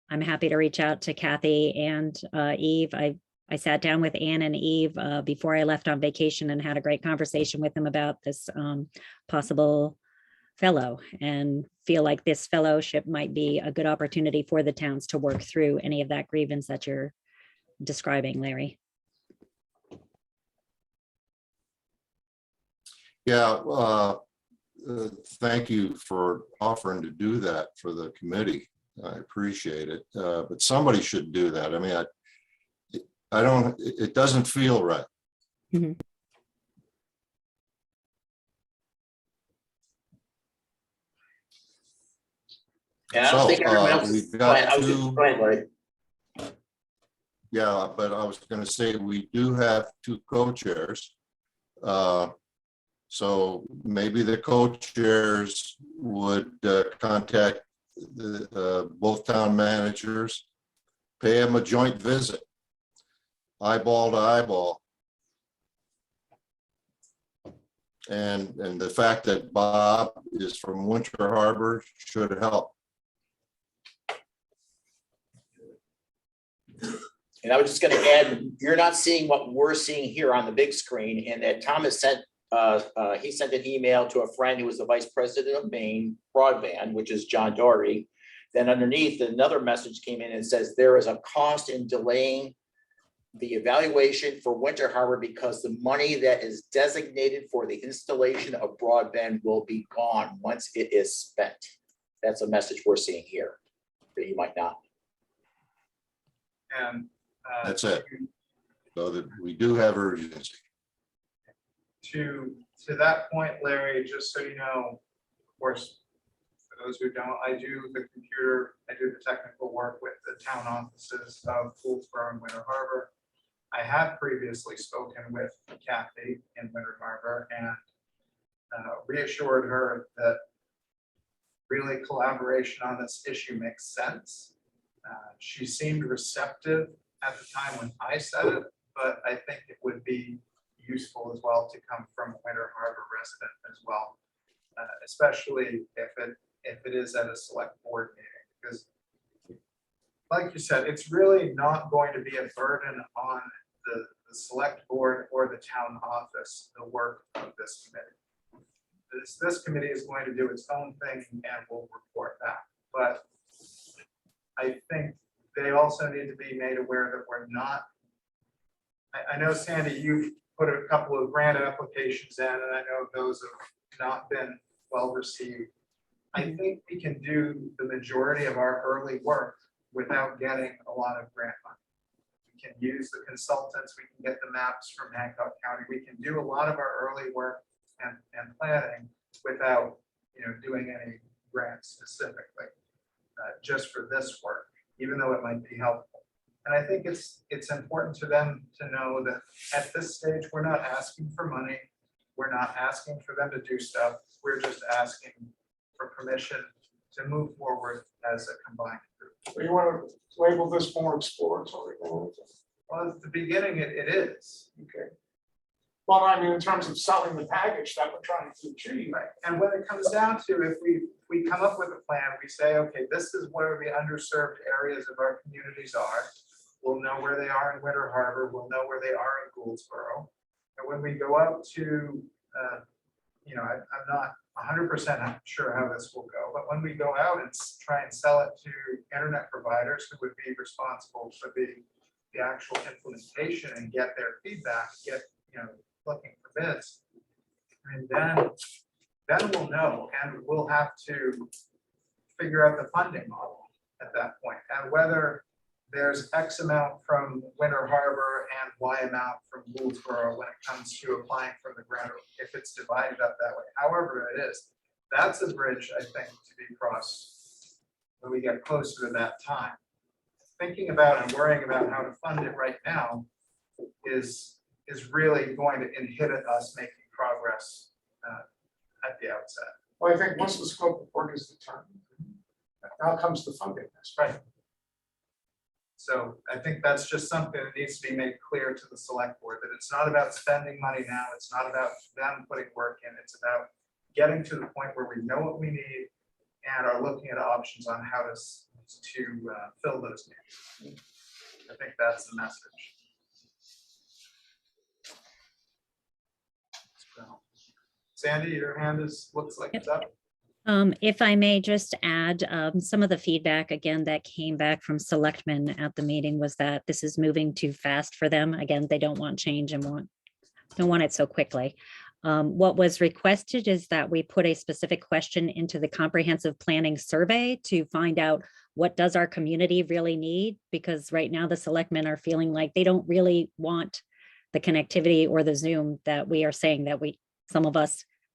happy to reach out to Kathy and Eve. I sat down with Ann and Eve before I left on vacation and had a great conversation with them about this possible fellow, and feel like this fellowship might be a good opportunity for the towns to work through any of that grievance that you're describing, Larry. Yeah, thank you for offering to do that for the committee. I appreciate it, but somebody should do that. I mean, I don't, it doesn't feel right. Mm-hmm. And I don't think everyone else we've is, got go ahead, Larry. Yeah, but I was going to say, we do have two co-chairs. So maybe the co-chairs would contact both town managers, pay them a joint visit, eyeball to eyeball. And the fact that Bob is from Winter Harbor should help. And I was just gonna add, you're not seeing what we're seeing here on the big screen, and that Thomas sent, he sent an email to a friend who was the vice president of Maine Broadband, which is John Doherty. Then underneath, another message came in and says there is a cost in delaying the evaluation for Winter Harbor because the money that is designated for the installation of broadband will be gone once it is spent. That's a message we're seeing here that you might not. And That's it. So that we do have urgency. to that point, Larry, just so you know, of course, for those who don't, I do the technical work with the town offices of Gouldsboro and Winter Harbor. I have previously spoken with Kathy in Winter Harbor and reassured her that really collaboration on this issue makes sense. She seemed receptive at the time when I said it, but I think it would be useful as well to come from a Winter Harbor resident as well, especially if it if it is at a select board meeting, because like you said, it's really not going to be a burden on the select board or the town office, the work of this committee. This committee is going to do its own thing and will report back. But I think they also need to be made aware that we're not, I know Sandy, you've put a couple of grant applications in, and I know those have not been well received. I think we can do the majority of our early work without getting a lot of grant money. We can use the consultants, we can get the maps from Hancock County, we can do a lot of our early work and planning without, doing any grants specifically, just for this work, even though it might be helpful. And I think it's important to them to know that at this stage, we're not asking for money. We're not asking for them to do stuff. We're just asking for permission to move forward as a combined group. So you want to label this more exploratory? Well, at the beginning, it is. Okay. Well, I mean, in terms of selling the package that we're trying to achieve. Right. And when it comes down to, if we come up with a plan, we say, okay, this is where the underserved areas of our communities are. We'll know where they are in Winter Harbor. We'll know where they are in Gouldsboro. And when we go out to, I'm not 100% sure how this will go, but when we go out and try and sell it to internet providers who would be responsible for the actual implementation and get their feedback, looking for bids, I mean, then we'll know, and we'll have to figure out the funding model at that point, and whether there's X amount from Winter Harbor and Y amount from Gouldsboro when it comes to applying for the grant, if it's divided up that way, however it is, that's a bridge, I think, to be crossed when we get closer to that time. Thinking about and worrying about how to fund it right now is really going to inhibit us making progress at the outset. Well, I think once the scope of work is determined, now comes the funding. That's right. So I think that's just something that needs to be made clear to the select board, that it's not about spending money now. It's not about them putting work in. It's about getting to the point where we know what we need and are looking at options on how to fill those needs. I think that's the message. So, Sandy, your hand looks like it's up. If I may just add, some of the feedback again that came back from selectmen at the meeting was that this is moving too fast for them. Again, they don't want change and don't want it so quickly. What was requested is that we put a specific question into the comprehensive planning survey to find out what does our community really need? Because right now the selectmen are feeling like they don't really want the connectivity or the Zoom that we are saying that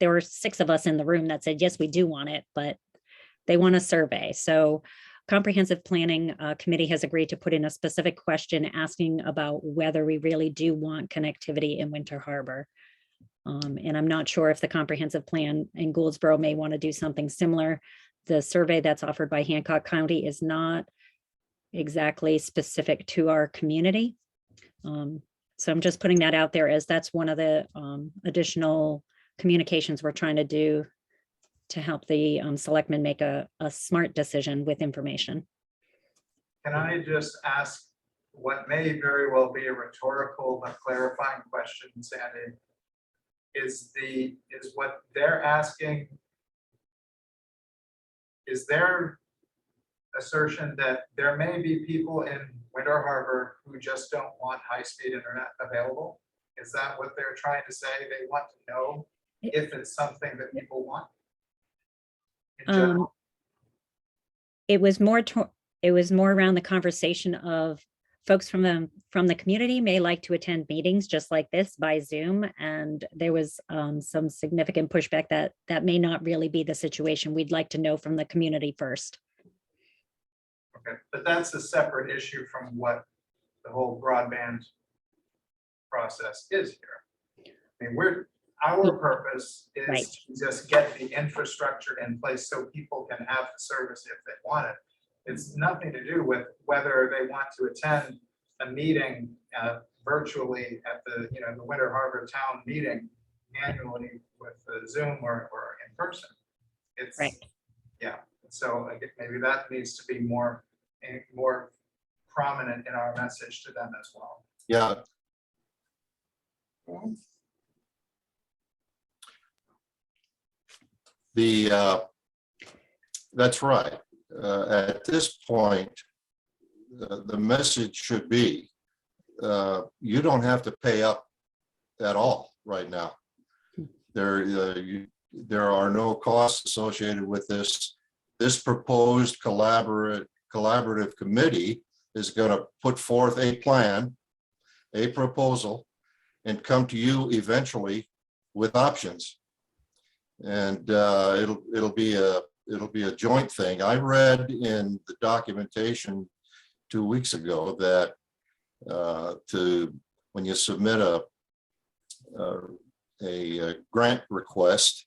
there were 6 of us in the room that said, yes, we do want it, but they want a survey. So Comprehensive Planning Committee has agreed to put in a specific question asking about whether we really do want connectivity in Winter Harbor. And I'm not sure if the comprehensive plan in Gouldsboro may want to do something similar. The survey that's offered by Hancock County is not exactly specific to our community. So I'm just putting that out there as that's one of the additional communications we're trying to do to help the selectmen make a smart decision with information. Can I just ask what may very well be a rhetorical but clarifying question, Sandy? Is what they're asking, is their assertion that there may be people in Winter Harbor who just don't want high-speed internet available? Is that what they're trying to say? They want to know if it's something that people want? In general? It was more around the conversation of folks from the community may like to attend meetings just like this by Zoom, and there was some significant pushback that may not really be the situation. We'd like to know from the community first. Okay, but that's a separate issue from what the whole broadband process is here. I mean, our purpose is Right. to just get the infrastructure in place so people can have the service if they want it. It's nothing to do with whether they want to attend a meeting virtually at the Winter Harbor Town meeting annually with Zoom or in person. Right. Yeah, so I think maybe that needs to be more prominent in our message to them as well. Yeah. That's right. At this point, the message should be, you don't have to pay up at all right now. There are no costs associated with this. This proposed collaborative committee is going to put forth a plan, a proposal, and come to you eventually with options. And it'll be a joint thing. I read in the documentation 2 weeks ago that when you submit a grant request,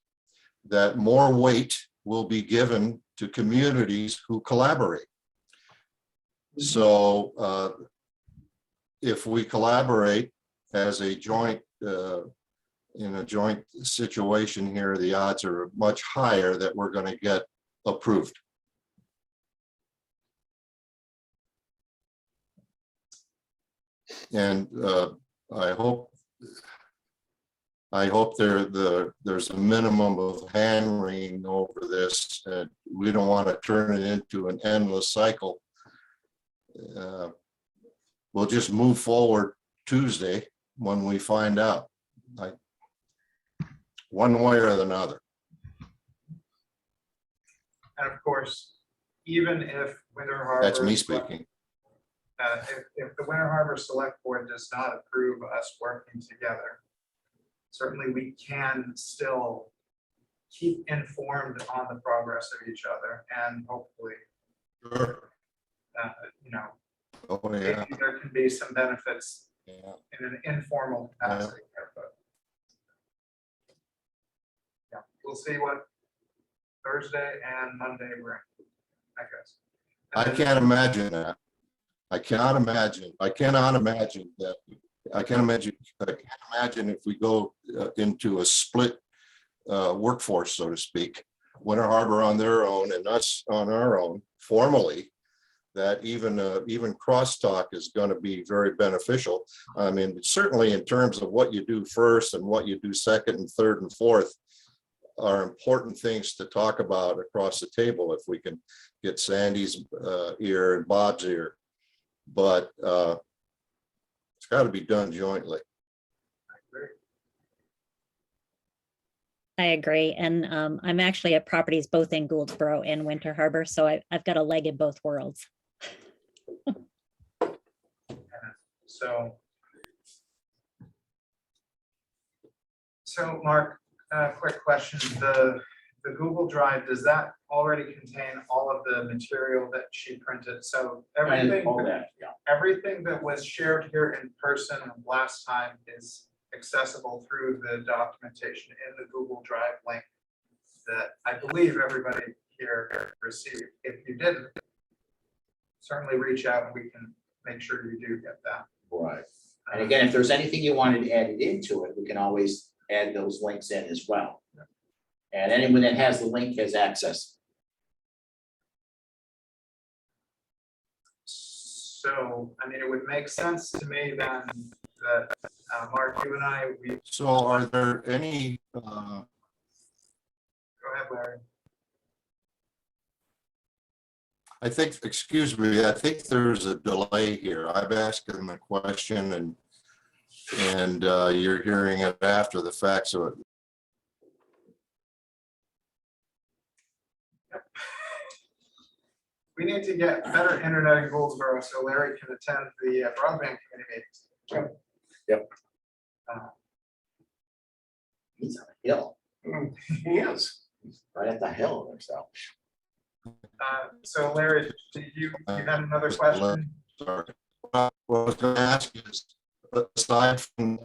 that more weight will be given to communities who collaborate. So if we collaborate as a joint, in a joint situation here, the odds are much higher that we're going to get approved. And I hope there's a minimum of hand wringing over this. We don't want to turn it into an endless cycle. We'll just move forward Tuesday when we find out, one way or another. And of course, even if Winter Harbor. That's me speaking. If the Winter Harbor Select Board does not approve us working together, certainly we can still keep informed on the progress of each other and hopefully, Sure. you know, Oh, yeah. maybe there can be some benefits Yeah. in an informal capacity there, but yeah, we'll see what Thursday and Monday bring, I guess. I can't imagine that. I cannot imagine that. I can't imagine if we go into a split workforce, so to speak, Winter Harbor on their own and us on our own formally, that even crosstalk is going to be very beneficial. I mean, certainly in terms of what you do first and what you do second and third and fourth are important things to talk about across the table if we can get Sandy's ear and Bob's ear. But it's got to be done jointly. I agree. And I'm actually at properties both in Gouldsboro and Winter Harbor, so I've got a leg in both worlds. So Mark, quick question. The Google Drive, does that already contain all of the material that she printed? So everything, All that, yeah. everything that was shared here in person last time is accessible through the documentation in the Google Drive link that I believe everybody here received. If you didn't, certainly reach out and we can make sure you do get that. Right. And again, if there's anything you wanted added into it, we can always add those links in as well. And anyone that has the link has access. So, I mean, it would make sense to me then that, Mark, you and I, we, So are there any, go ahead, Larry. I think, excuse me, I think there's a delay here. I've asked him a question and you're hearing it after the fact, so We need to get better internet in Goldsboro so Larry can attend the broadband committee meetings. Yep. Uh, He's on a hill, He is. right at the hill or so. So Larry, you had another question? sorry. What I was going to ask is, aside from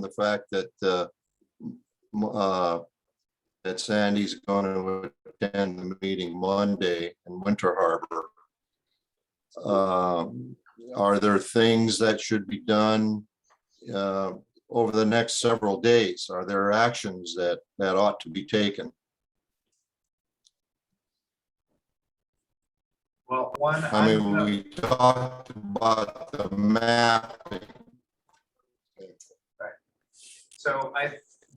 the fact that that Sandy's going to attend the meeting Monday in Winter Harbor, are there things that should be done over the next several days? Are there actions that ought to be taken? Well, one, I mean, we talked about the mapping. so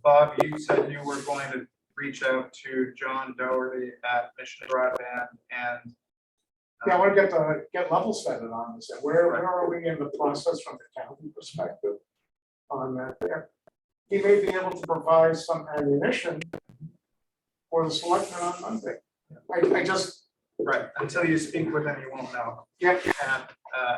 Bob, you said you were going to reach out to John Doherty at Mission Broadband and. Yeah, I want to get level set on this. Where are we in the process from the county perspective on that there? He may be able to provide some ammunition for the selectmen on Monday. I just, Right, until you speak with him, you won't know. yeah, And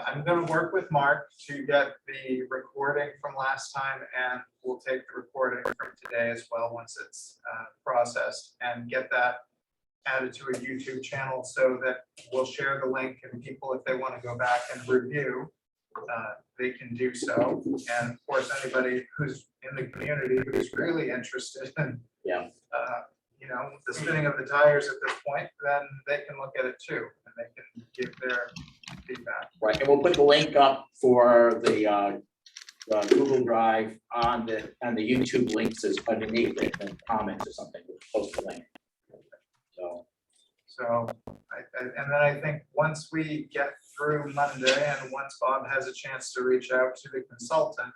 I'm gonna work with Mark to get the recording from last time, and we'll take the recording from today as well, once it's processed, and get that added to a YouTube channel so that we'll share the link, and people, if they want to go back and review, they can do so. And of course, anybody who's in the community who's really interested in Yeah. you know, the spinning of the tires at this point, then they can look at it too, and they can give their feedback. Right, and we'll put the link up for the Google Drive on the YouTube links as underneath it, and comments or something, we'll post the link. So, and then I think once we get through Monday and once Bob has a chance to reach out to the consultant,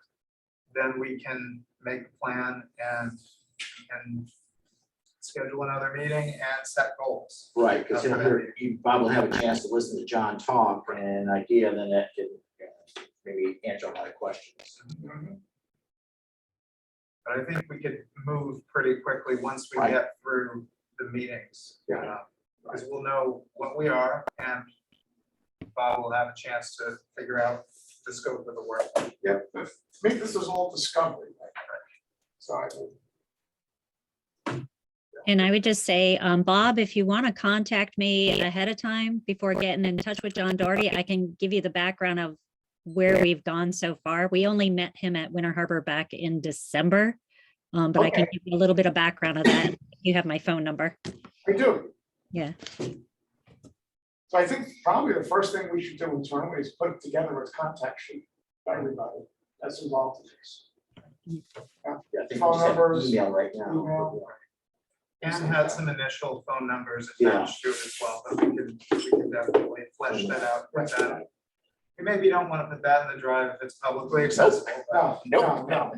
then we can make a plan and schedule another meeting and set goals. Right, because Bob will have a chance to listen to John talk and an idea, then that can maybe answer a lot of questions. But I think we could move pretty quickly once we Right. get through the meetings. Yeah. Because we'll know what we are, and Bob will have a chance to figure out the scope of the work. yeah, to me, this is all discovery. So I think. And I would just say, Bob, if you want to contact me ahead of time before getting in touch with John Doherty, I can give you the background of where we've gone so far. We only met him at Winter Harbor back in December. But I can Okay. give you a little bit of background of that. You have my phone number. I do. Yeah. So I think probably the first thing we should do internally is put together a contact sheet for everybody that's involved in this. Yeah, I think Phone we just have numbers, email right now. email. And had some initial phone numbers Yeah. attached to it as well, but we can definitely flesh that out with that. You maybe don't want to put that in the drive if it's publicly accessible. but- No, Nope, no.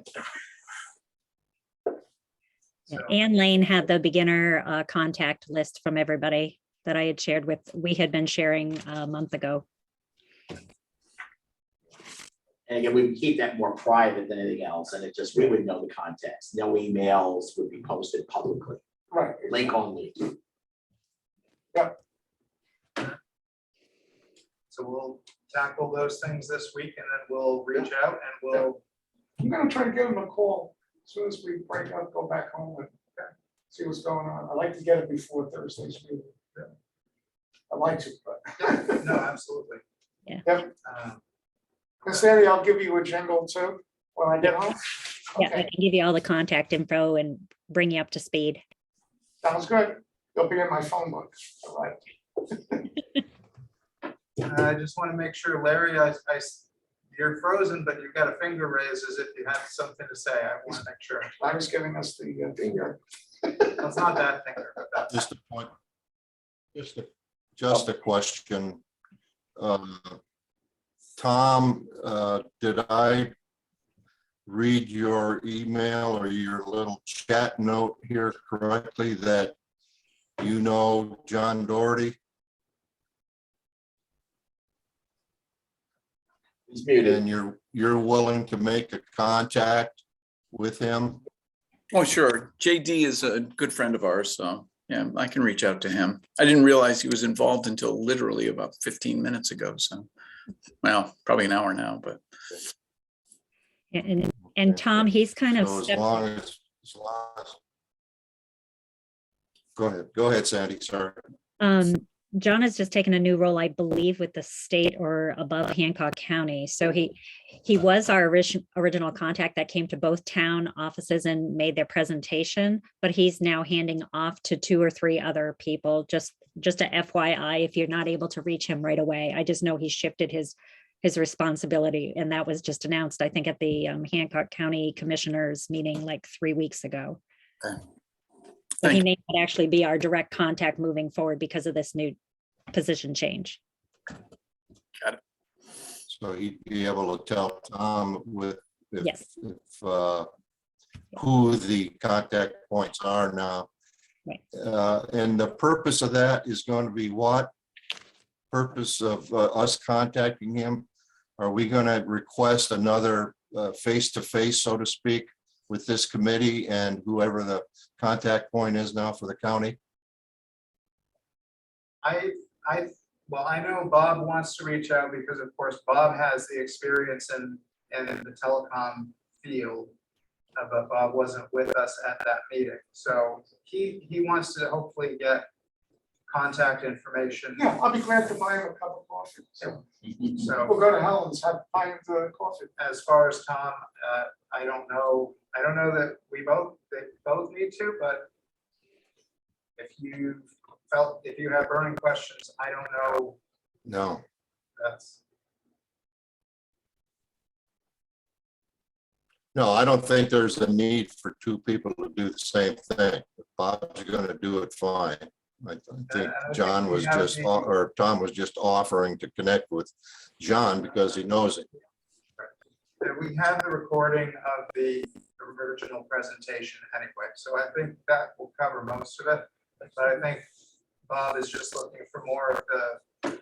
Yeah, So- Ann Lane had the beginner contact list from everybody that I had shared with, we had been sharing a month ago. And again, we would keep that more private than anything else, and it just, we would know the context. No emails would be posted publicly, right. link only. So we'll tackle those things this week, and then we'll reach out and we'll, I'm gonna try to give them a call as soon as we break up, go back home and see what's going on. I like to get it before Thursday's meeting. I like to, but. no, absolutely. Yeah. Yep. Um, And Sandy, I'll give you a jingle too when I get home. Yeah, I Okay, can give you all the contact info and bring you up to speed. sounds good. They'll be in my phone book. All right. I just want to make sure, Larry, you're frozen, but you've got a finger raised as if you have something to say. I want to make sure. I was giving us the finger. It's not that finger, but that. Just a point. Just a question. Tom, did I read your email or your little chat note here correctly that you know John Doherty He's muted. and you're willing to make a contact with him? Oh, sure. JD is a good friend of ours, so yeah, I can reach out to him. I didn't realize he was involved until literally about 15 minutes ago, so, well, probably an hour now, but. And Tom, he's kind of So as stepped, long as. Go ahead, Sandy, sorry. John has just taken a new role, I believe, with the state or above Hancock County. So he was our original contact that came to both town offices and made their presentation, but he's now handing off to 2 or 3 other people. Just a FYI, if you're not able to reach him right away, I just know he shifted his responsibility, and that was just announced, I think, at the Hancock County Commissioners meeting like 3 weeks ago. Okay. So he Thank may not actually be our direct contact moving forward because of this new position change. Got it. So he'd be able to tell Tom Yes. who the contact points are now. Right. And the purpose of that is going to be what? Purpose of us contacting him? Are we going to request another face-to-face, so to speak, with this committee and whoever the contact point is now for the county? Well, I know Bob wants to reach out because of course Bob has the experience in the telecom field. But Bob wasn't with us at that meeting. So he wants to hopefully get contact information. Yeah, I'll be glad to buy him a cup of coffee. So So we'll go to Helen's, buy him the coffee. as far as Tom, I don't know that they both need to, but if you have burning questions, I don't know, No. that's, No, I don't think there's a need for two people to do the same thing. If Bob's gonna do it fine. I think John was just, or Tom was just offering to connect with John because he knows it. and we have the recording of the original presentation anyway, so I think that will cover most of it. But I think Bob is just looking for more of the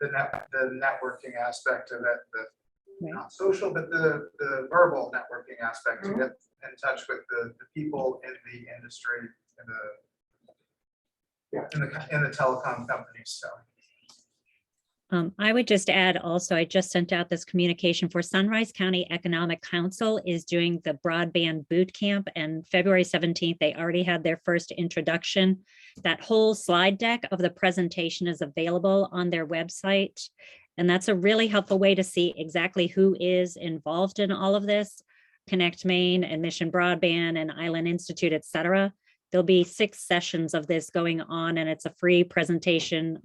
networking aspect of it, the not social, but the verbal networking aspect to get in touch with the people in the industry, in the telecom companies, so. I would just add also, I just sent out this communication for Sunrise County Economic Council is doing the broadband boot camp, and February 17th, they already had their first introduction. That whole slide deck of the presentation is available on their website. And that's a really helpful way to see exactly who is involved in all of this. Connect Maine and Mission Broadband and Island Institute, et cetera. There'll be 6 sessions of this going on, and it's a free presentation.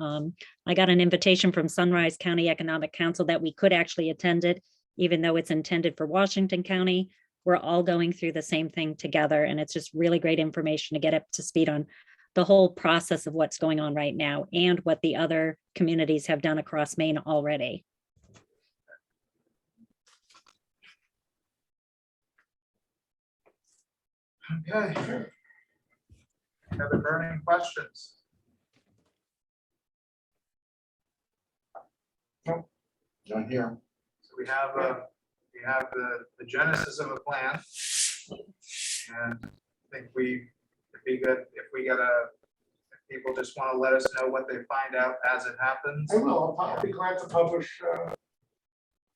I got an invitation from Sunrise County Economic Council that we could actually attend it, even though it's intended for Washington County. We're all going through the same thing together, and it's just really great information to get up to speed on the whole process of what's going on right now and what the other communities have done across Maine already. Okay. Other burning questions? John here. So we have the genesis of a plan. And I think it'd be good if if people just want to let us know what they find out as it happens. I will, I'll be glad to publish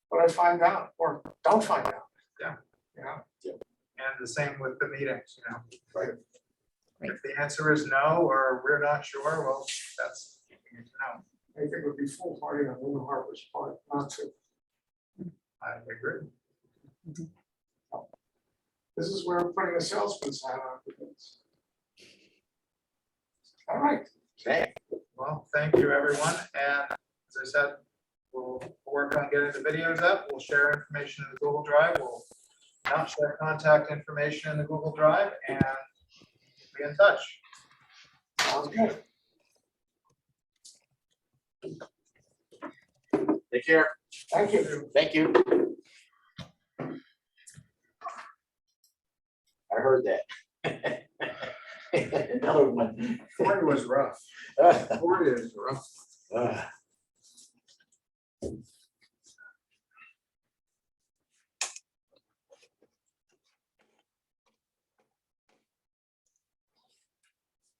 what I find out or don't find out. Yeah. Yeah. And the same with the meetings, you know. Right. If the answer is no, or we're not sure, well, that's, we need to know. I think it would be foolhardy on Winter Harbor's part not to. I agree. This is where we're putting a salesman's hat on. All right. Okay. Well, thank you, everyone. And as I said, we'll work on getting the videos up. We'll share information in the Google Drive. We'll not share contact information in the Google Drive and be in touch. Sounds good. Take care. Thank you. Thank you. I heard that. Another one. 40 was rough. 40 is rough.